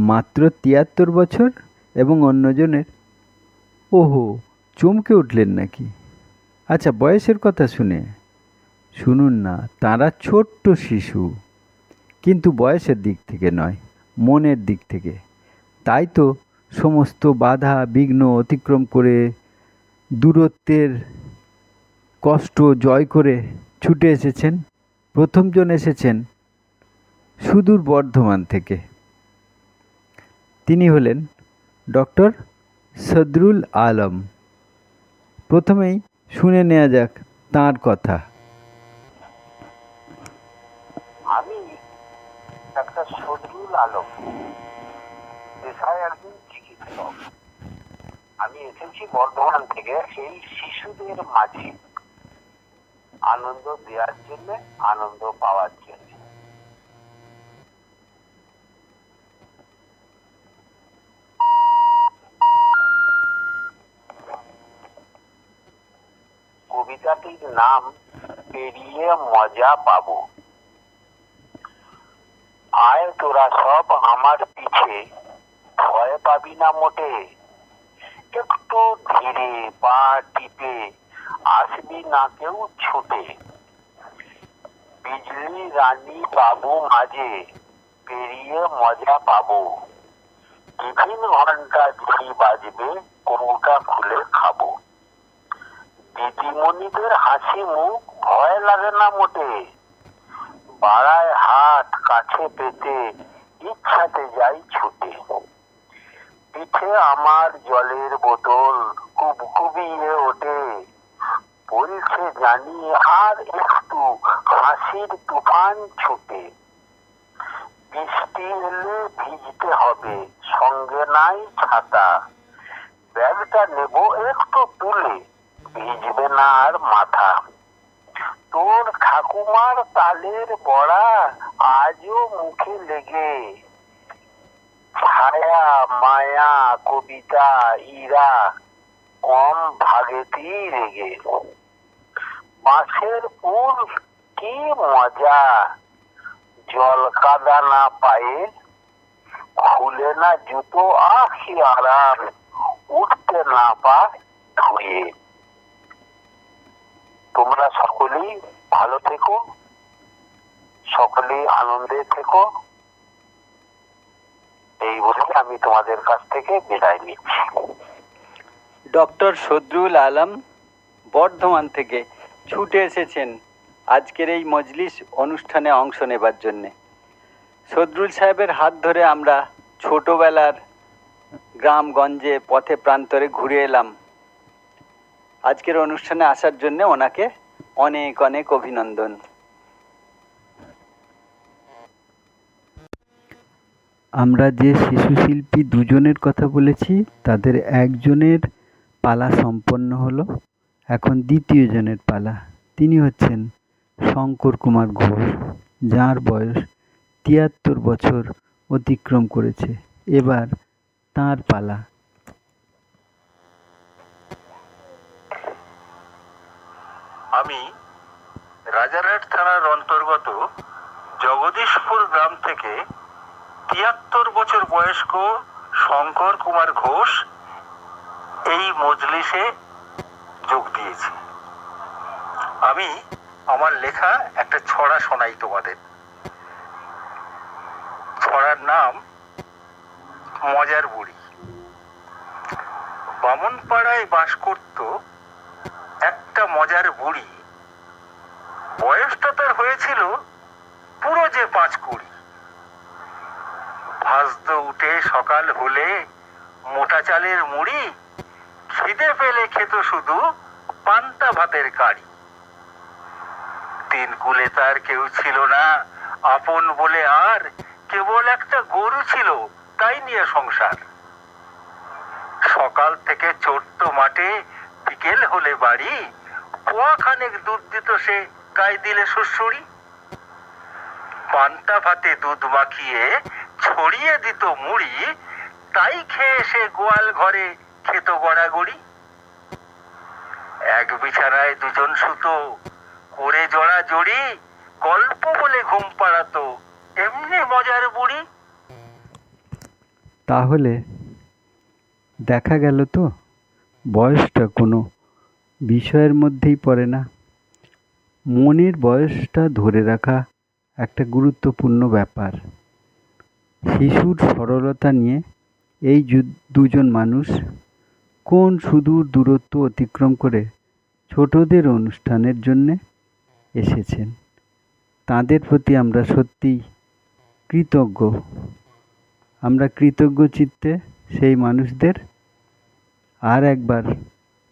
মাত্র ৭৩ বছর এবং অন্যজনের, ওহো, চমকে উঠলেন নাকি? আচ্ছা, বয়সের কথা শুনুন না, তারা ছোট্ট শিশু, কিন্তু বয়সের দিক থেকে নয়, মনের দিক থেকে। তাই তো সমস্ত বাধা বিঘ্ন অতিক্রম করে, দূরত্বের কষ্ট জয় করে ছুটে এসেছেন। প্রথমজন এসেছেন সুদূর বর্ধমান থেকে। তিনি হলেন ডক্টর সদরুল আলম। প্রথমেই শুনে নেওয়া যাক তাঁর কথা। আমি ডাক্তার সদরুল আলম, পেশায় একজন চিকিৎসক। আমি এসেছি বর্ধমান থেকে সেই শিশুদের মাঝে আনন্দ দেওয়ার জন্য, আনন্দ পাওয়ার জন্য। কবিতাটির নাম পেরিয়ে মজা পাবো। আয় তোরা সব আমার পিছে, ভয় পাবি না মোটে। একটু ধীরে পা টিপে আসবি না কেউ ছুটে। বিজলি রানী বাবু মাঝে পেরিয়ে মজা পাবো। টিফিন ঘন্টা যেই বাজবে কৌটা খুলে খাবো। দিদিমণিদের হাসি মুখ ভয় লাগে না মোটে। বাড়ায় হাত কাছে পেতে ইচ্ছাতে যাই ছুটে। পিঠে আমার জলের বোতল কুবকুবিয়ে ওঠে। বলছে জানি আর একটু হাসির তুফান ছুটে। বৃষ্টি এলে ভিজতে হবে, সঙ্গে নাই ছাতা। ব্যাগটা নেব একটু তুলে, ভিজবে না আর মাথা। তোর ঠাকুমার তালের বড়া আজও মুখে লেগে। ছায়া মায়া কবিতা ইরা কম ভাগেতেই রেগে। বাঁশের পুল কি মজা, জল কাদা না পায়ে। খুলে না জুতো আখি আরাম, উঠতে না পা ধুয়ে। তোমরা সকলেই ভালো থেকো, সকলেই আনন্দে থেকো, এই বলে আমি তোমাদের কাছ থেকে বিদায় নিচ্ছি। ডক্টর সদরুল আলম বর্ধমান থেকে ছুটে এসেছেন আজকের এই মজলিস অনুষ্ঠানে অংশ নেবার জন্যে। সদরুল সাহেবের হাত ধরে আমরা ছোটোবেলার গ্রামগঞ্জে পথে প্রান্তরে ঘুরে এলাম। আজকের অনুষ্ঠানে আসার জন্য ওনাকে অনেক অনেক অভিনন্দন। আমরা যে শিশু শিল্পী দুজনের কথা বলেছি, তাদের একজনের পালা সম্পন্ন হলো, এখন দ্বিতীয় জনের পালা। তিনি হচ্ছেন শঙ্কর কুমার ঘোষ, যার বয়স ৭৩ বছর অতিক্রম করেছে। এবার তাঁর পালা। আমি রাজারহাট থানার অন্তর্গত জগদীশপুর গ্রাম থেকে ৭৩ বছর বয়স্ক শঙ্কর কুমার ঘোষ এই মজলিসে যোগ দিয়েছি। আমি আমার লেখা একটা ছড়া শোনাই তোমাদের। ছড়ার নাম মজার বুড়ি। বামনপাড়ায় বাস করত একটা মজার বুড়ি। বয়সটা তার হয়েছিল পুরো যে ৫-২০। ভাসত উঠে সকাল হলে মোটা চালের মুড়ি, খিদে পেলে খেত শুধু পান্তা ভাতের কারি। তিন কুলে তার কেউ ছিল না, আপন বলে আর কেবল একটা গরু ছিল, তাই নিয়ে সংসার। সকাল থেকে চড়তো মাঠে, বিকেল হলে বাড়ি, পোয়া খানেক দুধ দিত সে, গায়ে দিলে শ্বশুরি। পান্তা ভাতে দুধ মাখিয়ে ছড়িয়ে দিত মুড়ি, তাই খেয়ে সে গোয়াল ঘরে খেত গড়াগড়ি। এক বিছানায় দুজন সুতো, করে জড়া জড়ি, গল্প বলে ঘুম পাড়াতো, এমনি মজার বুড়ি। তাহলে দেখা গেল তো বয়সটা কোনো বিষয়ের মধ্যেই পড়ে না। মনের বয়সটা ধরে রাখা একটা গুরুত্বপূর্ণ ব্যাপার। শিশুর সরলতা নিয়ে এই দুজন মানুষ কোন সুদূর দূরত্ব অতিক্রম করে ছোটদের অনুষ্ঠানের জন্যে এসেছেন। তাদের প্রতি আমরা সত্যিই কৃতজ্ঞ। আমরা কৃতজ্ঞ চিত্তে সেই মানুষদের আর একবার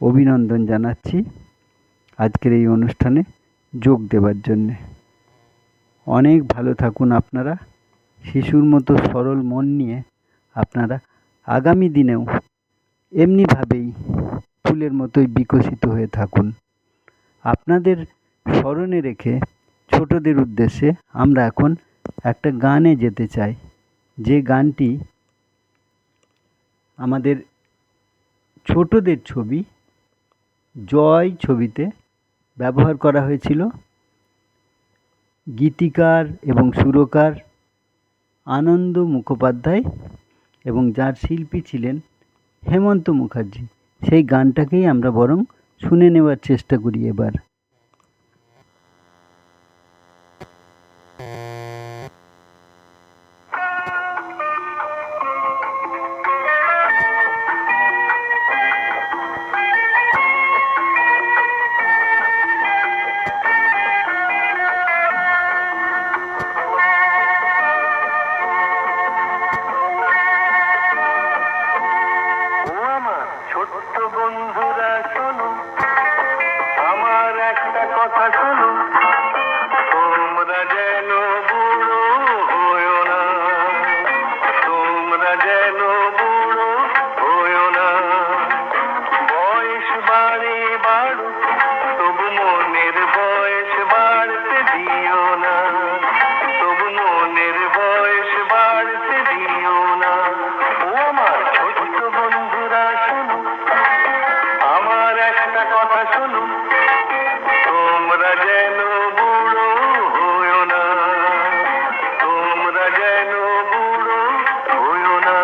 অভিনন্দন জানাচ্ছি আজকের এই অনুষ্ঠানে যোগ দেবার জন্যে। অনেক ভালো থাকুন আপনারা। শিশুর মতো সরল মন নিয়ে আপনারা আগামী দিনেও এমনিভাবেই ফুলের মতোই বিকশিত হয়ে থাকুন। আপনাদের স্মরণে রেখে ছোটদের উদ্দেশ্যে আমরা এখন একটা গানে যেতে চাই, যে গানটি আমাদের ছোটদের ছবি জয় ছবিতে ব্যবহার করা হয়েছিল। গীতিকার এবং সুরকার আনন্দ মুখোপাধ্যায় এবং যার শিল্পী ছিলেন হেমন্ত মুখার্জি। সেই গানটাকেই আমরা বরং শুনে নেওয়ার চেষ্টা করি এবার। ও আমার ছোট্ট বন্ধুরা শোনো, আমার একটা কথা শোনো, তোমরা যেন বুড়ো হয়ো না, তোমরা যেন বুড়ো হয়ো না। বয়স বাড়ে বাড়ো, তবু মনের বয়স বাড়তে দিও না, তবু মনের বয়স বাড়তে দিও না। ও আমার ছোট্ট বন্ধুরা শোনো, আমার একটা কথা শোনো, তোমরা যেন বুড়ো হয়ো না, তোমরা যেন বুড়ো হয়ো না।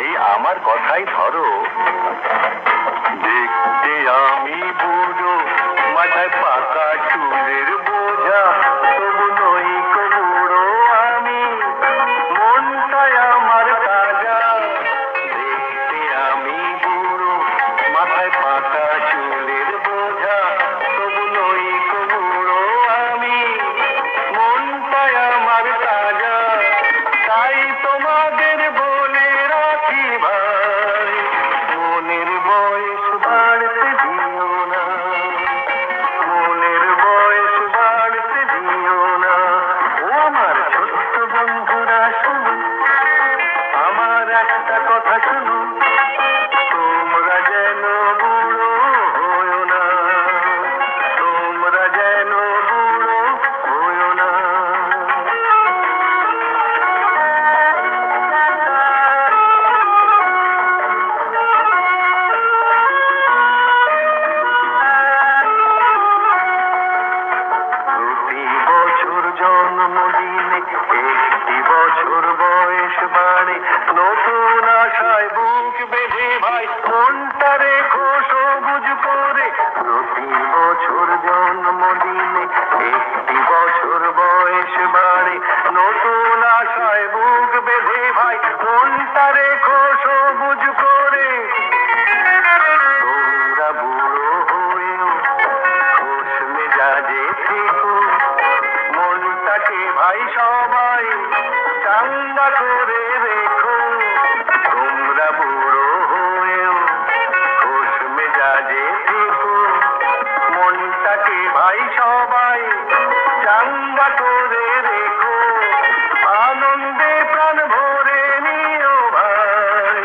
এই আমার কথাই ধরো, দেখতে আমি বুড়ো, মাথায় পাকা চুলের বোঝা, তবু নই কো বুড়ো আমি, মনটাই আমার তাজা। দেখতে আমি বুড়ো, মাথায় পাকা চুলের বোঝা, তবু নই কো বুড়ো আমি, মনটাই আমার তাজা। তাই তোমাদের বলে রাখি ভাই, মনের বয়স বাড়তে দিও না, মনের বয়স বাড়তে দিও না। ও আমার ছোট্ট বন্ধুরা শোনো, আমার একটা কথা শোনো, তোমরা যেন বুড়ো হয়ো না, তোমরা যেন বুড়ো হয়ো না। প্রতি বছর জন্মদিনে একটি বছর বয়স বাড়ে, নতুন আশায় বুক বেঁধে ভাই মনটা রেখো সবুজ করে। প্রতি বছর জন্মদিনে একটি বছর বয়স বাড়ে, নতুন আশায় বুক বেঁধে ভাই মনটা রেখো সবুজ করে। তোমরা বুড়ো হয়েও খোশ মেজাজে থেকো, মনটাকে ভাই সবাই চাঙ্গা চাঙ্গা করে রেখো তোমরা বুড়ো হয়েও খোশ মেজাজে থেকো মনটাকে ভাই সবাই চাঙ্গা করে রেখো আনন্দে প্রাণ ভরে নিও ভাই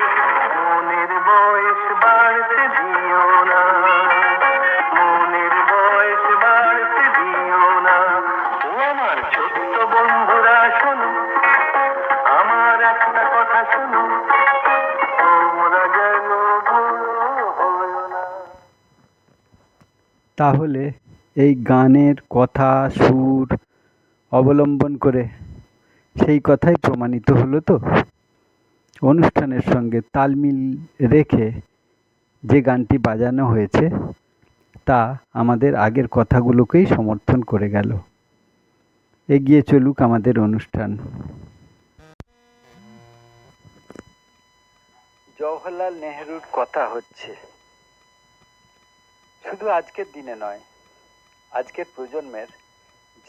মনের বয়স বাড়তে দিও না মনের বয়স বাড়তে দিও না ও আমার ছোট্ট বন্ধুরা শোনো আমার একটা কথা শোনো তোমরা যেন বুড়ো হয়ো না। তাহলে এই গানের কথা সুর অবলম্বন করে সেই কথাই প্রমাণিত হলো তো। অনুষ্ঠানের সঙ্গে তাল মিল রেখে যে গানটি বাজানো হয়েছে তা আমাদের আগের কথাগুলোকেই সমর্থন করে গেল। এগিয়ে চলুক আমাদের অনুষ্ঠান। জওহরলাল নেহরুর কথা হচ্ছে, শুধু আজকের দিনে নয়, আজকের প্রজন্মের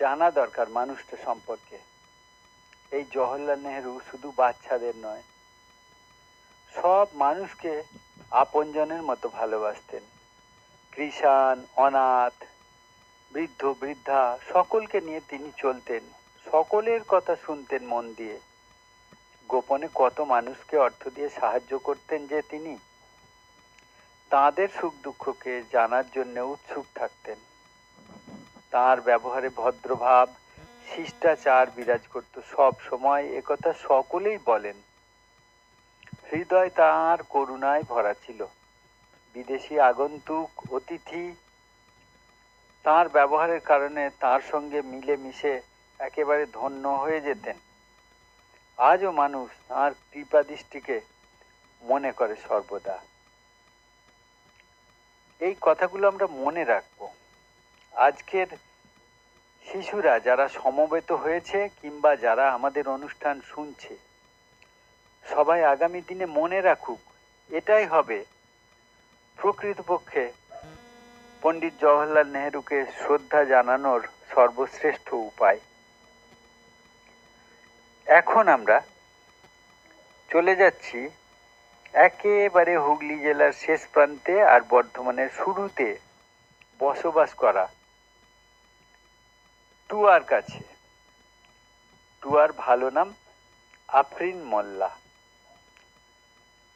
জানা দরকার মানুষটা সম্পর্কে। এই জওহরলাল নেহরু শুধু বাচ্চাদের নয়, সব মানুষকে আপনজনের মতো ভালোবাসতেন। কৃষাণ, অনাথ, বৃদ্ধ বৃদ্ধা সকলকে নিয়ে তিনি চলতেন, সকলের কথা শুনতেন মন দিয়ে। গোপনে কত মানুষকে অর্থ দিয়ে সাহায্য করতেন যে তিনি, তাঁদের সুখ দুঃখকে জানার জন্য উৎসুক থাকতেন। তাঁর ব্যবহারে ভদ্রভাব, শিষ্টাচার বিরাজ করত সব সময়, একথা সকলেই বলেন। হৃদয় তাঁর করুণায় ভরা ছিল। বিদেশি আগন্তুক, অতিথি তাঁর ব্যবহারের কারণে তাঁর সঙ্গে মিলে মিশে একেবারে ধন্য হয়ে যেতেন। আজও মানুষ তাঁর কৃপাদৃষ্টিকে মনে করে সর্বদা। এই কথাগুলো আমরা মনে রাখবো। আজকের শিশুরা যারা সমবেত হয়েছে কিংবা যারা আমাদের অনুষ্ঠান শুনছে, সবাই আগামী দিনে মনে রাখুক, এটাই হবে প্রকৃতপক্ষে পণ্ডিত জওহরলাল নেহরুকে শ্রদ্ধা জানানোর সর্বশ্রেষ্ঠ উপায়। এখন আমরা চলে যাচ্ছি একেবারে হুগলি জেলার শেষ প্রান্তে আর বর্ধমানের শুরুতে বসবাস করা টুয়ার কাছে। টুয়ার ভালো নাম আফরিন মোল্লা।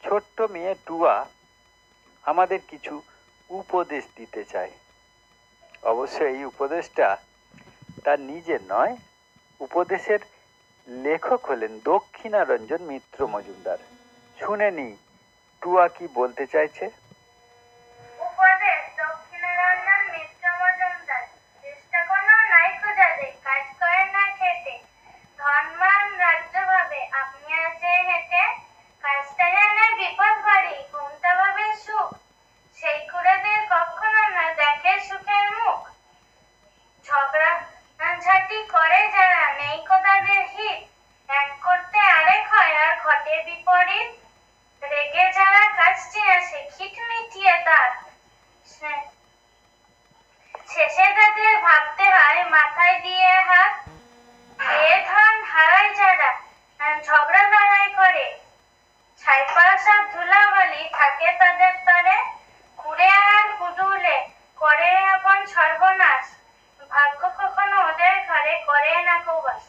ছোট্ট মেয়ে টুয়া আমাদের কিছু উপদেশ দিতে চায়। অবশ্য এই উপদেশটা তার নিজের নয়, উপদেশের লেখক হলেন দক্ষিণারঞ্জন মিত্র মজুমদার। শুনে নি টুয়া কি বলতে চাইছে। উপদেশ দক্ষিণারঞ্জন মিত্র মজুমদার। চেষ্টা কোনো নাইকো যাদের কাজ করে না খেটে, ধনমান রাজ্য ভাবে আপনি আছে হেঁটে, কাজটা জানে বিপদ বাড়ি ঘুমটা ভাবে সুখ, সেই কুড়েদের কখনো না দেখে সুখের মুখ। ঝগড়া ঝাঁটি করে যারা নেই তাদের হিত, এক করতে আরেক হয় আর ঘটে বিপরীত। রেগে যারা কাজটি আসে খিট মিটিয়ে তার, শেষে তাদের ভাবতে হয় মাথায় দিয়ে হাত। এ ধন হারায় যারা ঝগড়া লড়াই করে, ছাইপাল সব ধুলাবালি থাকে তাদের তরে। কুড়ে আর কুডুলে করে আপন সর্বনাশ, ভাগ্য কখনো ওদের ঘরে করে না কৌবাস।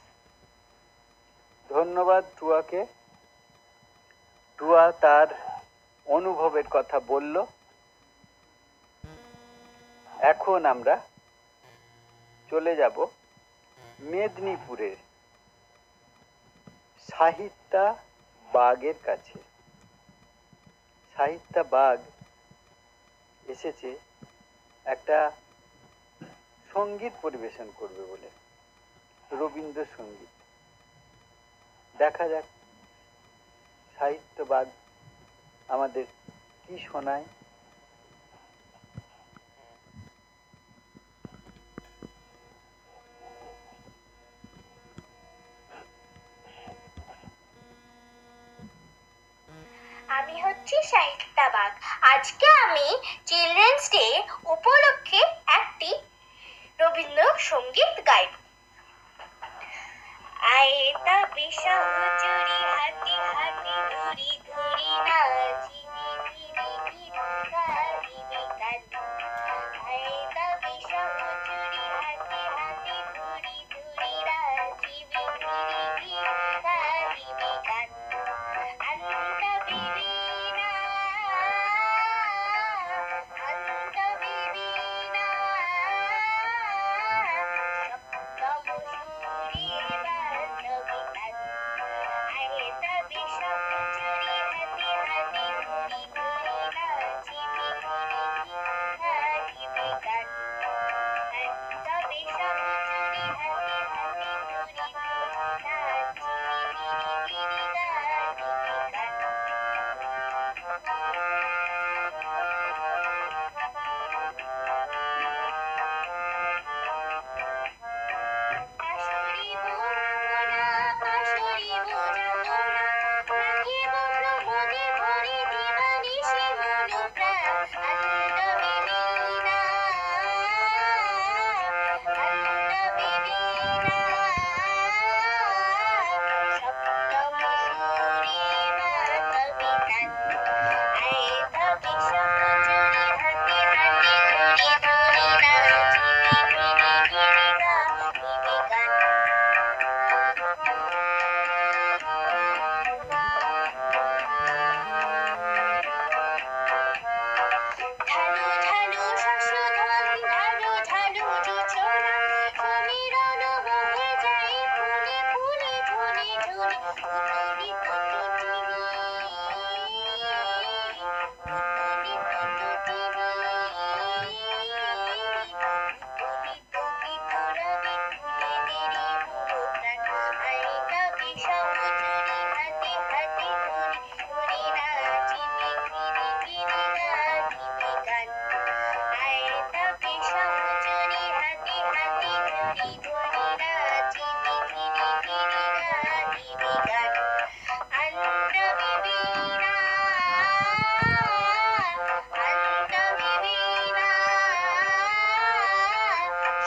ধন্যবাদ টুয়াকে। টুয়া তার অনুভবের কথা বলল। এখন আমরা চলে যাব মেদিনীপুরের সাহিত্যা বাগের কাছে। সাহিত্যা বাগ এসেছে একটা সঙ্গীত পরিবেশন করবে বলে, রবীন্দ্রসঙ্গীত। দেখা যাক সাহিত্য বাগ আমাদের কি শোনায়। আমি হচ্ছি সাহিত্যা বাগ। আজকে আমি চিলড্রেন্স ডে উপলক্ষে একটি রবীন্দ্রসঙ্গীত গাইব। আয়ে তবে সহচরি হাতে হাতে ধরি ধরি নাচিবি ফিরি ফিরি গাহিবি গান। আয়ে তবে সহচরি হাতে হাতে ধরি ধরি নাচিবি ফিরি ফিরি গাহিবি গান। আন্ত বিবিনা আন্ত বিবিনা সপ্তম সুরে বান্ধবী গান। আয়ে তবে সহচরি হাতে হাতে ধরি ধরি নাচিবি ফিরি ফিরি গাহিবি গান। তবে সহচরি হাতে হাতে ধরি ধরি নাচিবি ফিরি ফিরি গাহিবি গান। পাশরিব ভাবনা পাশরিব যাতনা রাখিব প্রমোদে ভরে দিবানিশি মন প্রাণ। আনন্দ বিবিনা আনন্দ বিবিনা সপ্তম সুরে বান্ধবী গান। আয়ে তবে সহচরি হাতে হাতে ধরি ধরি নাচিবি ফিরি ফিরি গাহিবি গান। ঢালু ঢালু শশধন ঢালু ঢালু জোছনা সমীরণ বহে যায় ফুলে ফুলে ঝুলি ঝুলি পুতুলি পুতুটিনি পুতুলি পুতুটিনি পুতুলি তুমি তোরাবি ফুলেদেরই মূলপ্রাণ। আয়ে তবে সহচরি হাতে হাতে ধরি ধরি নাচিবি ফিরি ফিরি গাহিবি গান। আয়ে তবে সহচরি হাতে হাতে ধরি ধরি নাচিবি ফিরি ফিরি গাহিবি গান। আন্ত বিবিনা আন্ত বিবিনা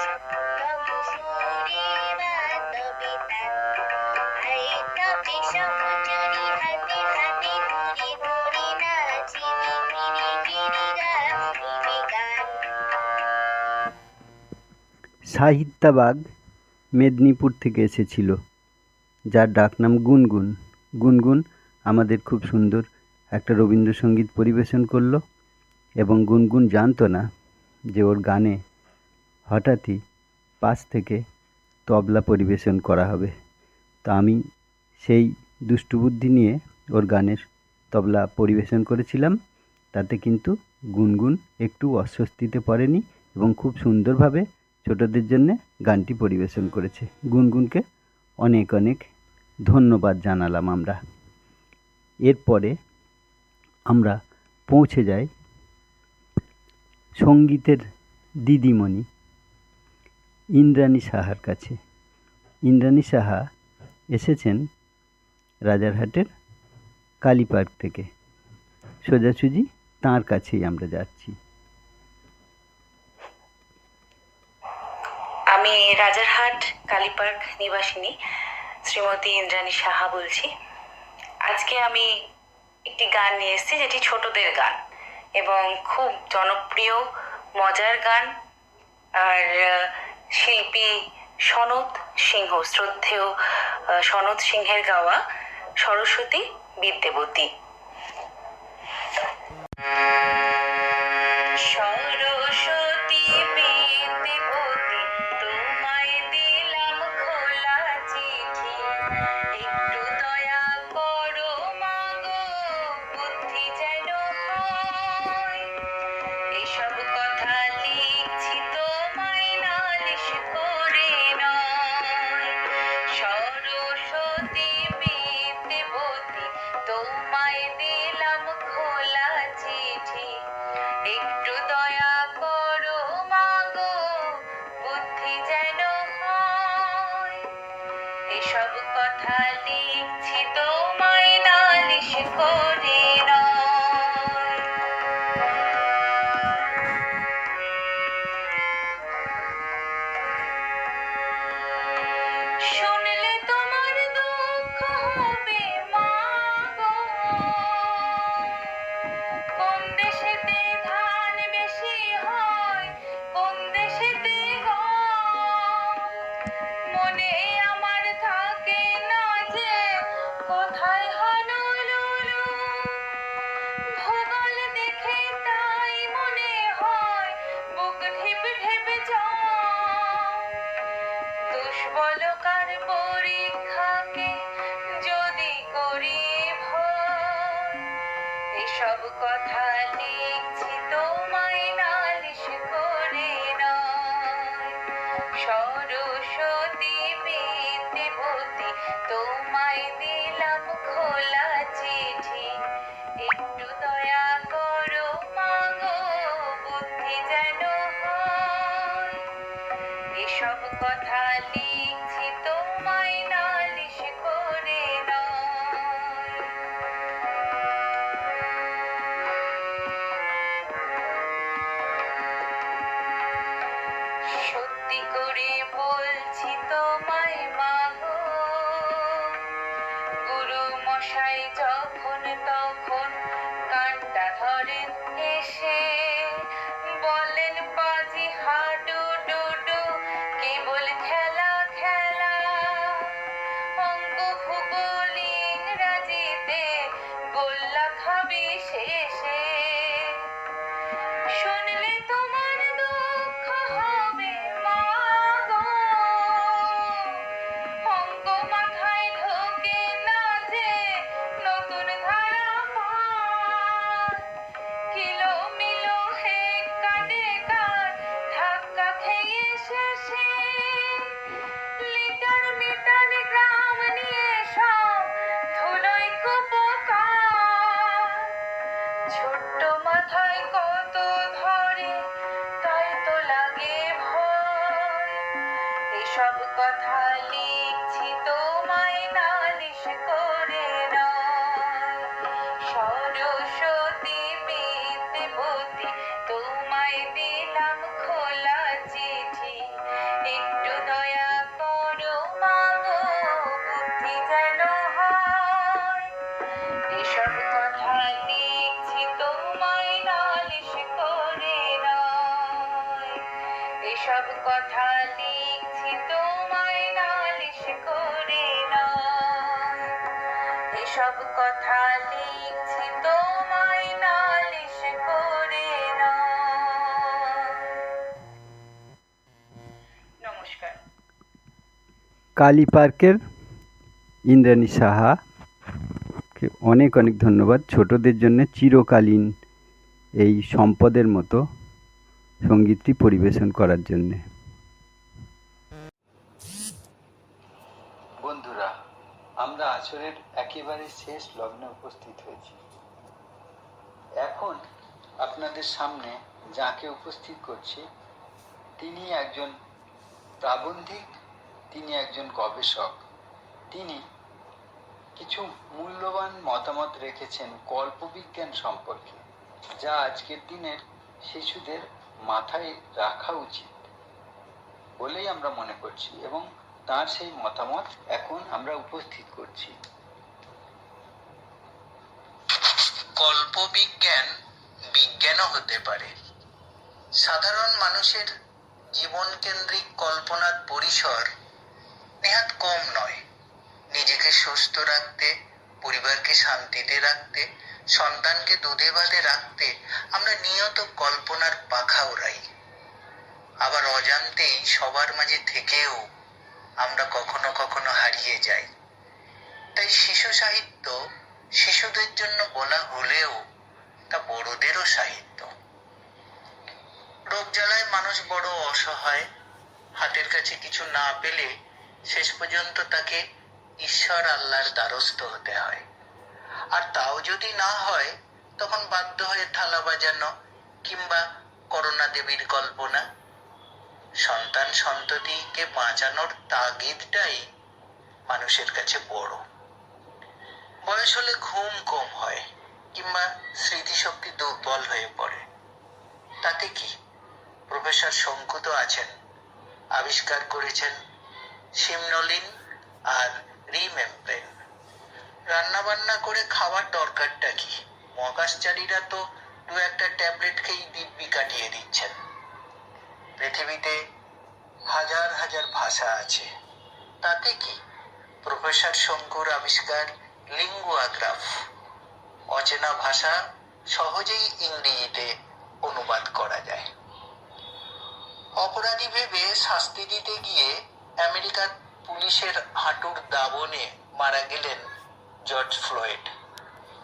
সপ্তম সুরে বান্ধবী গান। আয়ে তবে সহচরি হাতে হাতে ধরি ধরি নাচিবি ফিরি ফিরি গাহিবি গান। সাহিত্যাবাগ মেদিনীপুর থেকে এসেছিল, যার ডাকনাম গুনগুন। গুনগুন আমাদের খুব সুন্দর একটা রবীন্দ্রসঙ্গীত পরিবেশন করলো, এবং গুনগুন জানতো না যে ওর গানে হঠাৎই পাশ থেকে তবলা পরিবেশন করা হবে। তো আমি সেই দুষ্টু বুদ্ধি নিয়ে ওর গানের তবলা পরিবেশন করেছিলাম। তাতে কিন্তু গুনগুন একটু অস্বস্তিতে পড়েনি এবং খুব সুন্দরভাবে ছোটদের জন্যে গানটি পরিবেশন করেছে। গুনগুনকে অনেক অনেক ধন্যবাদ জানালাম আমরা। এরপরে আমরা পৌঁছে যাই সঙ্গীতের দিদিমণি ইন্দ্রাণী সাহার কাছে। ইন্দ্রাণী সাহা এসেছেন রাজারহাটের কালী পার্ক থেকে। সোজাসুজি তাঁর কাছেই আমরা যাচ্ছি। আমি রাজারহাট কালীপার্ক নিবাসিনী শ্রীমতী ইন্দ্রাণী সাহা বলছি। আজকে আমি একটি গান নিয়ে এসেছি, যেটি ছোটদের গান এবং খুব জনপ্রিয় মজার গান। আর শিল্পী সনৎ সিংহ, শ্রদ্ধেয় সনৎ সিংহের গাওয়া সরস্বতী বিদ্যাবতী। সরস্বতী বিদ্যাবতী তোমায় দিলাম খোলা চিঠি, একটু দয়া করো মাগো বুদ্ধি যেন হয়। এসব কথা লিখছি তোমায় নালিশ করে নয়। সরস্বতী বিদ্যাবতী তোমায় দিলাম খোলা চিঠি, একটু দয়া করো মাগো বুদ্ধি যেন হয়। এসব কথা লিখছি তোমায় নালিশ করে নয়। শুনলে তোমার সরস্বতী বিদ্যেবতী তোমায় দিলাম খোলা চিঠি, একটু দয়া করো মাগো বুদ্ধি যেন হয়। এসব কথা লিখছি তোমায় নালিশ করে নয়। সত্যি করে বলছি তোমায় মাগো, গুরু মশাই যখন তখন কানটা ধরেন এসে, বলেন বাজি হাডু ডুডু কেবল খেলা খেলা, অঙ্ক ভূগোল ইংরাজিতে গোল্লা খাবি শেষে। শুনলে তোমার দুঃখ হবে মাগো, অঙ্ক মাথায় ঢোকে না যে নতুন ধারা পায়। কিলো মিলো হেক্কা ডেকার ধাক্কা খেয়ে শেষে, লিটার মিটার গ্রাম নিয়ে সব ধুলোয় কুপোকার। ছোট্ট মাথায় কত ধরে তাই তো লাগে ভয়। এসব কথা লিখছি তোমায় নালিশ করে নয়। সরস্বতী বিদ্যেবতী তোমায় দিলাম খোলা চিঠি, একটু দয়া করো মাগো বুদ্ধি যেন হয়। এসব কথা লিখছি তোমায় নালিশ করে নয়। এসব কথা লিখছি তোমায় নালিশ করে নয়। এসব কথা লিখছি তোমায় নালিশ করে নয়। নমস্কার। কালী পার্কের ইন্দ্রাণী সাহা কে অনেক অনেক ধন্যবাদ ছোটদের জন্য চিরকালীন এই সম্পদের মতো সঙ্গীতটি পরিবেশন করার জন্যে। বন্ধুরা, আমরা আসরের একেবারে শেষ লগ্নে উপস্থিত হয়েছি। এখন আপনাদের সামনে যাকে উপস্থিত করছি তিনি একজন প্রাবন্ধিক, তিনি একজন গবেষক। তিনি কিছু মূল্যবান মতামত রেখেছেন কল্পবিজ্ঞান সম্পর্কে, যা আজকের দিনের শিশুদের মাথায় রাখা উচিত বলেই আমরা মনে করছি, এবং তার সেই মতামত এখন আমরা উপস্থিত করছি। কল্পবিজ্ঞান বিজ্ঞানও হতে পারে। সাধারণ মানুষের জীবনকেন্দ্রিক কল্পনার পরিসর নেহাত কম নয়। নিজেকে সুস্থ রাখতে, পরিবারকে শান্তিতে রাখতে, সন্তানকে দুধে ভাতে রাখতে আমরা নিয়ত কল্পনার পাখা ওড়াই। আবার অজান্তেই সবার মাঝে থেকেও আমরা কখনো কখনো হারিয়ে যাই। তাই শিশু সাহিত্য শিশুদের জন্য বলা হলেও তা বড়দেরও সাহিত্য। রোগ জ্বালায় মানুষ বড় অসহায়। হাতের কাছে কিছু না পেলে শেষ পর্যন্ত তাকে ঈশ্বর আল্লাহর দ্বারস্থ হতে হয়। আর তাও যদি না হয় তখন বাধ্য হয়ে থালা বাজানো কিংবা করোনা দেবীর কল্পনা। সন্তান সন্ততিকে বাঁচানোর তাগিদটাই মানুষের কাছে বড়। বয়স হলে ঘুম কম হয় কিংবা স্মৃতিশক্তি দুর্বল হয়ে পড়ে। তাতে কি? প্রফেসর শঙ্কু তো আছেন, আবিষ্কার করেছেন সিমনোলিন আর রিমেমব্রেন। রান্না বান্না করে খাওয়ার দরকারটা কি? মহাকাশচারীরা তো দু একটা ট্যাবলেট খেয়েই দিব্যি কাটিয়ে দিচ্ছেন। পৃথিবীতে হাজার হাজার ভাষা আছে, তাতে কি? প্রফেসর শঙ্কুর আবিষ্কার লিঙ্গুয়াগ্রাফ। অচেনা ভাষা সহজেই ইংরেজিতে অনুবাদ করা যায়। অপরাধী ভেবে শাস্তি দিতে গিয়ে আমেরিকার পুলিশের হাঁটুর দাবনে মারা গেলেন জর্জ ফ্লয়েড।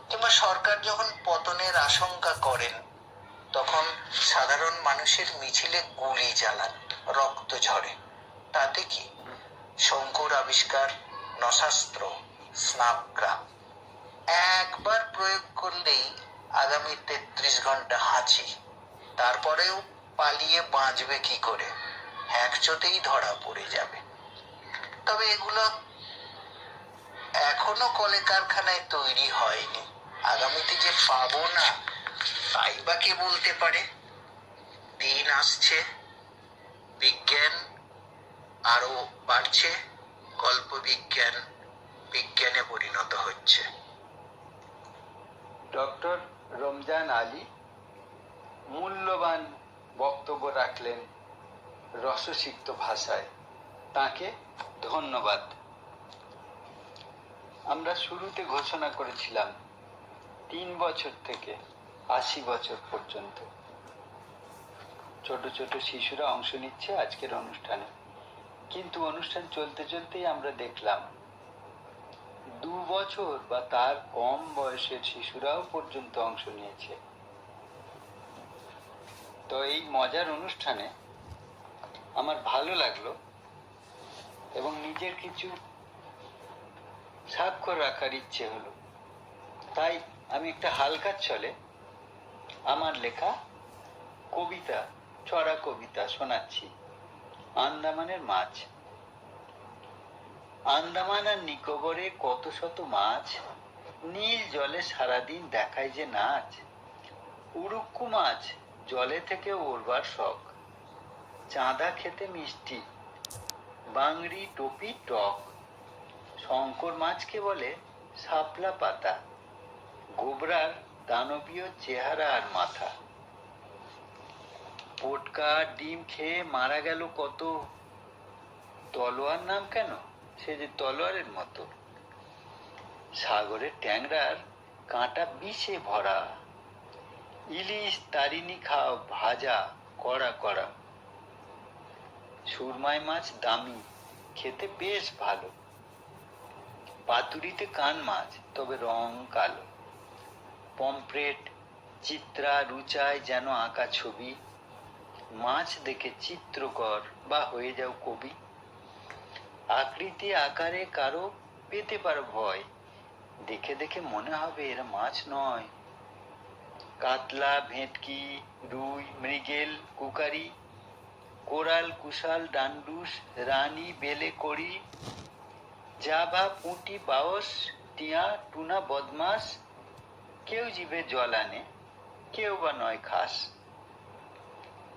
কিংবা সরকার যখন পতনের আশঙ্কা করেন তখন সাধারণ মানুষের মিছিলে গুলি চালান, রক্ত ঝরে। তাতে কি, শঙ্কুর আবিষ্কার নশাস্ত্র, স্নাপগ্রাম একবার প্রয়োগ করলেই আগামী 33 ঘন্টা হাঁচি, তারপরেও পালিয়ে বাঁচবে কি করে, হ্যাকচোটেই ধরা পড়ে যাবে। তবে এগুলো এখনো কলে কারখানায় তৈরি হয়নি। আগামীতে যে পাবো না তাই বা কে বলতে পারে। দিন আসছে, বিজ্ঞান আরো বাড়ছে, কল্পবিজ্ঞান বিজ্ঞানে পরিণত হচ্ছে। ডক্টর রমজান আলী মূল্যবান বক্তব্য রাখলেন রসসিক্ত ভাষায়। তাকে ধন্যবাদ। আমরা শুরুতে ঘোষণা করেছিলাম 3 বছর থেকে 80 বছর পর্যন্ত ছোট ছোট শিশুরা অংশ নিচ্ছে আজকের অনুষ্ঠানে। কিন্তু অনুষ্ঠান চলতে চলতেই আমরা দেখলাম 2 বছর বা তার কম বয়সের শিশুরাও পর্যন্ত অংশ নিয়েছে। তো এই মজার অনুষ্ঠানে আমার ভালো লাগলো এবং নিজের কিছু স্বাক্ষর রাখার ইচ্ছে হলো। তাই আমি একটা হালকা ছলে আমার লেখা কবিতা, ছড়া কবিতা শোনাচ্ছি। আন্দামানের মাছ। আন্দামান আর নিকোবরে কত শত মাছ, নীল জলে সারাদিন দেখায় যে নাচ। উড়ুক্কু মাছ জলে থেকে ওড়বার শখ, চাঁদা খেতে মিষ্টি, বাংড়ি টোপি টক। শঙ্কর মাছকে বলে শাপলা পাতা, গোবরার দানবীয় চেহারা আর মাথা। পোটকা ডিম খেয়ে মারা গেল কত, তলোয়ার নাম কেন, সে যে তলোয়ারের মতো। সাগরের ট্যাংরার কাঁটা বিষে ভরা, ইলিশ তারিনি খাও ভাজা কড়া কড়া। সুরমাই মাছ দামি, খেতে বেশ ভালো। পাতুরিতে কান মাছ, তবে রং কালো। পমফ্রেট চিত্রা রুচায় যেন আঁকা ছবি, মাছ দেখে চিত্রকর বা হয়ে যাও কবি। আকৃতি আকারে কারো পেতে পারো ভয়, দেখে দেখে মনে হবে এরা মাছ নয়। কাতলা ভেটকি রুই মৃগেল কুকারি, কোরাল কুশাল ডান্ডুস রানী বেলে কড়ি, জাভা পুঁটি বাওস টিয়া টুনা বদমাস। কেউ জিভে জল আনে, কেউ বা নয় খাস।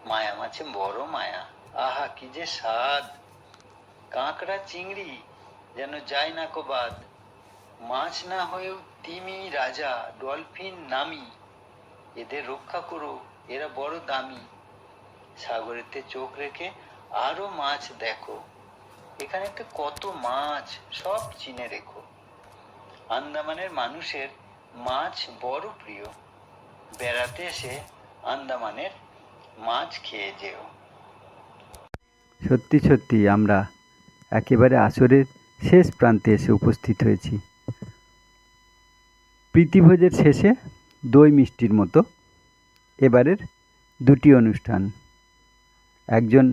মায়া মাছে বড় মায়া, আহা কি যে স্বাদ। কাঁকড়া চিংড়ি যেন যায় না কো বাদ। মাছ না হয়েও তিমি রাজা, ডলফিন নামি। এদের রক্ষা করো, এরা বড় দামি। সাগরেতে চোখ রেখে আরো মাছ দেখো, এখানে তো কত মাছ, সব চিনে রেখো। আন্দামানের মানুষের মাছ বড় প্রিয়, বেড়াতে এসে আন্দামানের মাছ খেয়ে যেও। সত্যি সত্যি আমরা একেবারে আসরের শেষ প্রান্তে এসে উপস্থিত হয়েছি। প্রীতিভোজের শেষে দই মিষ্টির মতো এবারের 2টি অনুষ্ঠান। একজন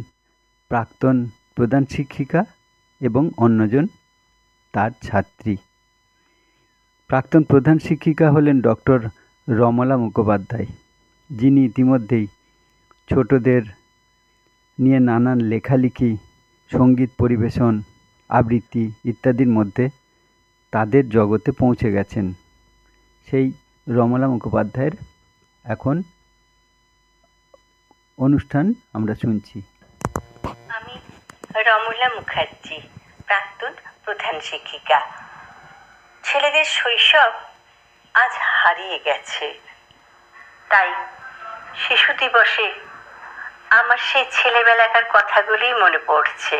প্রাক্তন প্রধান শিক্ষিকা এবং অন্যজন তার ছাত্রী। প্রাক্তন প্রধান শিক্ষিকা হলেন ডক্টর রমলা মুখোপাধ্যায়, যিনি ইতিমধ্যেই ছোটদের নিয়ে নানান লেখালেখি, সঙ্গীত পরিবেশন, আবৃত্তি ইত্যাদির মধ্যে তাদের জগতে পৌঁছে গেছেন। সেই রমলা মুখোপাধ্যায়ের এখন অনুষ্ঠান আমরা শুনছি। আমি রমলা মুখার্জি, প্রাক্তন প্রধান শিক্ষিকা। ছেলেদের শৈশব আজ হারিয়ে গেছে, তাই শিশু দিবসে আমার সেই ছেলেবেলাকার কথাগুলি মনে পড়ছে।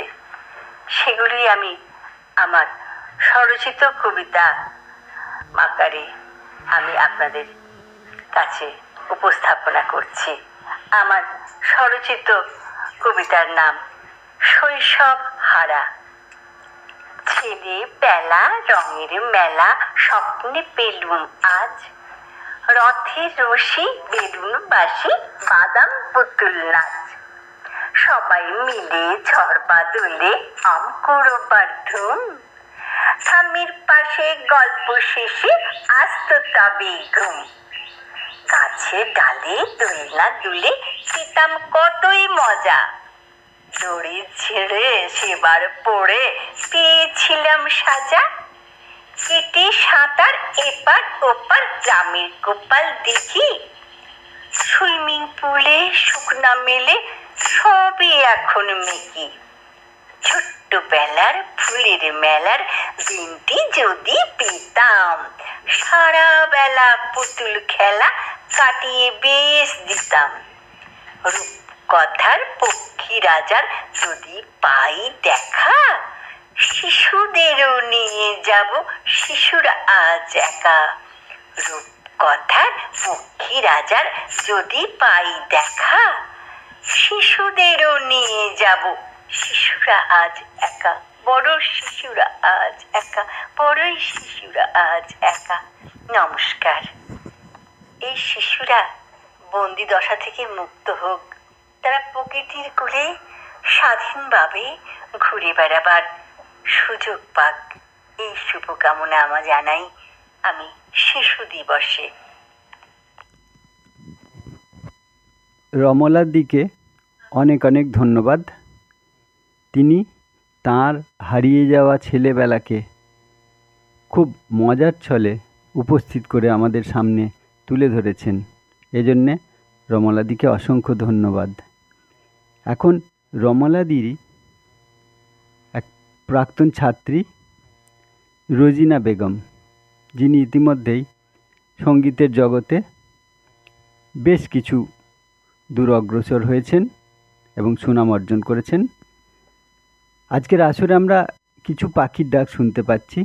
সেগুলি আমি আমার স্বরচিত কবিতা আকারে আমি আপনাদের কাছে উপস্থাপনা করছি। আমার স্বরচিত কবিতার নাম শৈশব হারা। ছেলেবেলা রঙের মেলা, স্বপ্নে পেলুম আজ। রথের রশি বেলুন বাসি বাদাম পুতুল নাচ। সবাই মিলে ঝড় বাদলে আম কুড়োবার ধুম। স্বামীর পাশে গল্প শেষে আসতো তবে ঘুম। গাছের ডালে দোলনা দুলে পেতাম কতই মজা। দড়ি ছেড়ে সেবার পড়ে পেয়েছিলাম সাজা। কেটে সাঁতার এপার ওপার গ্রামের গোপাল দেখি। সুইমিং পুলে শুকনা মেলে সবই এখন মেকি। ছোট্টবেলার ফুলের মেলার দিনটি যদি পেতাম, সারা বেলা পুতুল খেলা কাটিয়ে বেশ দিতাম। রূপকথার পক্ষী রাজার যদি পাই দেখা, শিশুদেরও নিয়ে যাব শিশুরা আজ একা। রূপকথার পক্ষী রাজার যদি পাই দেখা, শিশুদেরও নিয়ে যাব শিশুরা আজ একা। বড় শিশুরা আজ একা, বড়ই শিশুরা আজ একা। নমস্কার। এই শিশুরা বন্দি দশা থেকে মুক্ত হোক, তারা প্রকৃতির কোলে স্বাধীনভাবে ঘুরে বেড়াবার সুযোগ পাক, এই শুভকামনা আমার জানাই আমি শিশু দিবসে। রমলার দিকে অনেক অনেক ধন্যবাদ। তিনি তার হারিয়ে যাওয়া ছেলেবেলাকে খুব মজার ছলে উপস্থিত করে আমাদের সামনে তুলে ধরেছেন। এজন্যে রমলাদিকে অসংখ্য ধন্যবাদ। এখন রমলাদিরই এক প্রাক্তন ছাত্রী রোজিনা বেগম, যিনি ইতিমধ্যেই সঙ্গীতের জগতে বেশ কিছু দূর অগ্রসর হয়েছেন এবং সুনাম অর্জন করেছেন। আজকের আসরে আমরা কিছু পাখির ডাক শুনতে পাচ্ছি,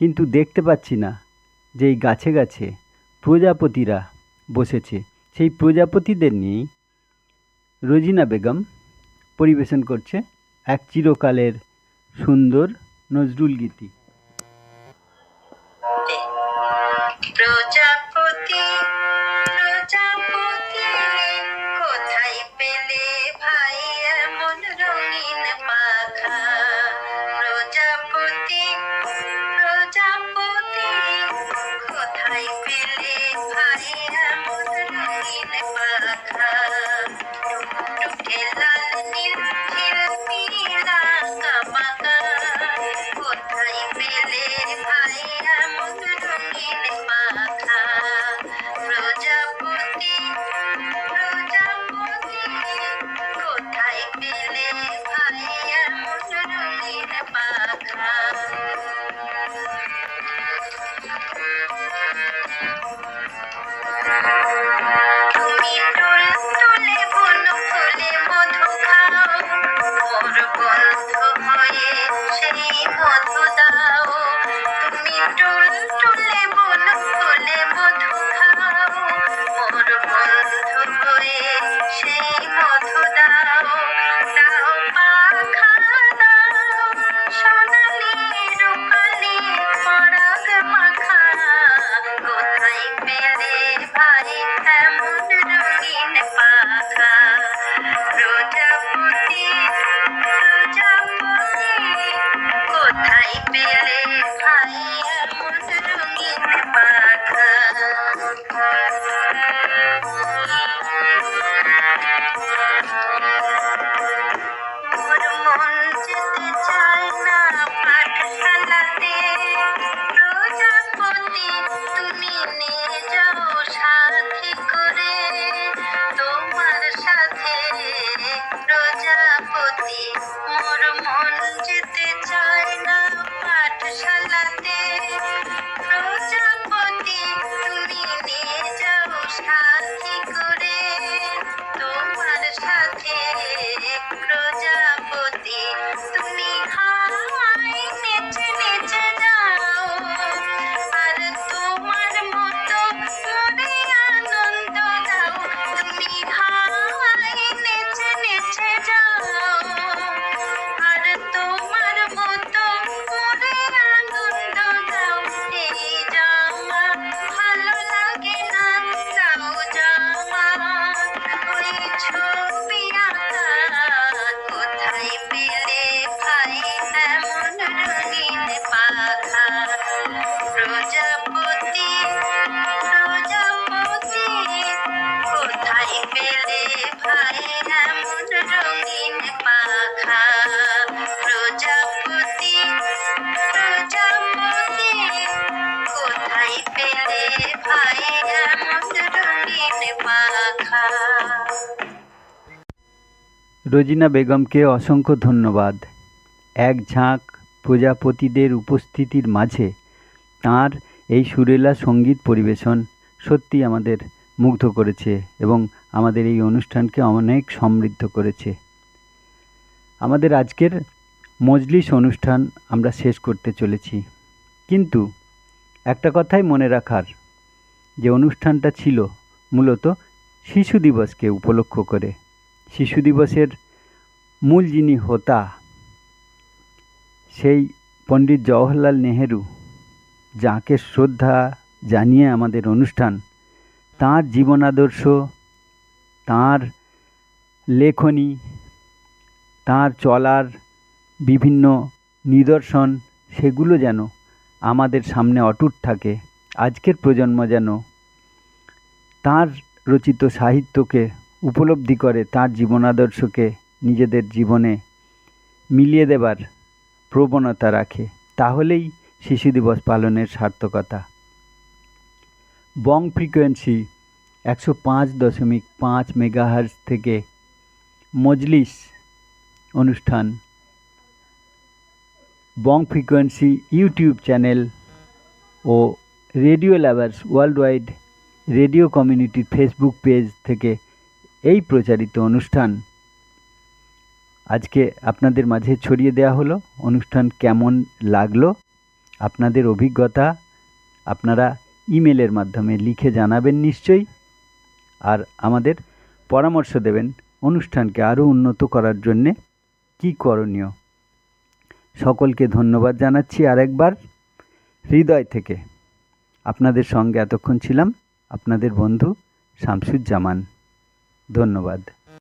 কিন্তু দেখতে পাচ্ছি না যে এই গাছে গাছে প্রজাপতিরা বসেছে। সেই প্রজাপতিদের নিয়েই রোজিনা বেগম পরিবেশন করছে এক চিরকালের সুন্দর নজরুল গীতি। প্রজাপতি প্রজাপতি কোথায় পেলে ভাই এমন রঙিন পাখা? প্রজাপতি প্রজাপতি কোথায় পেলে ভাই এমন রঙিন পাখা? টুকটুকে লাল নীল ঝিলমিল আঁকা বাঁকা, কোথায় পেলে ভাই এমন রঙিন পাখা? প্রজাপতি প্রজাপতি কোথায় পেলে ভাই এমন রঙিন পাখা? তুমি তুলে বন ফুলে মধু খাও, মোর বন্ধু হয়ে সেই মধু দাও। তুমি তুলে বন ফুলে মধু খাও, মোর বন্ধু হয়ে সেই মধু দাও। দাও পাখা দাও সোনালি রূপালি পরাগ মাখা, কোথায় পেলে ভাই এমন রঙিন পাখা? প্রজাপতি প্রজাপতি কোথায় পেলে ভাই এমন রঙিন পাখা? মোর মন যেতে চায় না পাঠশালাতে, প্রজাপতি তুমি নিয়ে যাও সাথে করে। তোমার সাথে প্রজাপতি মোর মন যেতে চায় না পাঠশালাতে। প্রজাপতি তুমি নিয়ে যাও সাথে করে। তোমার সাথে প্রজাপতি তুমি হায় রোজিনা বেগমকে অসংখ্য ধন্যবাদ। এক ঝাঁক প্রজাপতিদের উপস্থিতির মাঝে তাঁর এই সুরেলা সঙ্গীত পরিবেশন সত্যি আমাদের মুগ্ধ করেছে এবং আমাদের এই অনুষ্ঠানকে অনেক সমৃদ্ধ করেছে। আমাদের আজকের মজলিস অনুষ্ঠান আমরা শেষ করতে চলেছি, কিন্তু একটা কথাই মনে রাখার, যে অনুষ্ঠানটা ছিল মূলত শিশু দিবসকে উপলক্ষ করে। শিশু দিবসের মূল যিনি হোতা, সেই পণ্ডিত জওহরলাল নেহেরু, যাকে শ্রদ্ধা জানিয়ে আমাদের অনুষ্ঠান, তাঁর জীবনাদর্শ, তাঁর লেখনী, তাঁর চলার বিভিন্ন নিদর্শন, সেগুলো যেন আমাদের সামনে অটুট থাকে। আজকের প্রজন্ম যেন তাঁর রচিত সাহিত্যকে উপলব্ধি করে, তাঁর জীবনাদর্শকে নিজেদের জীবনে মিলিয়ে দেবার প্রবণতা রাখে, তাহলেই শিশু দিবস পালনের সার্থকতা। বং ফ্রিকোয়েন্সি 105.5 মেগাহার্জ থেকে মজলিস অনুষ্ঠান, বং ফ্রিকোয়েন্সি ইউটিউব চ্যানেল ও radio lovers world wide radio কমিউনিটির ফেসবুক পেজ থেকে এই প্রচারিত অনুষ্ঠান আজকে আপনাদের মাঝে ছড়িয়ে দেওয়া হলো। অনুষ্ঠান কেমন লাগলো, আপনাদের অভিজ্ঞতা আপনারা ইমেলের মাধ্যমে লিখে জানাবেন নিশ্চয়ই, আর আমাদের পরামর্শ দেবেন অনুষ্ঠানকে আরও উন্নত করার জন্যে কী করণীয়। সকলকে ধন্যবাদ জানাচ্ছি আরেকবার হৃদয় থেকে। আপনাদের সঙ্গে এতক্ষণ ছিলাম আপনাদের বন্ধু শামসুজ্জামান। ধন্যবাদ।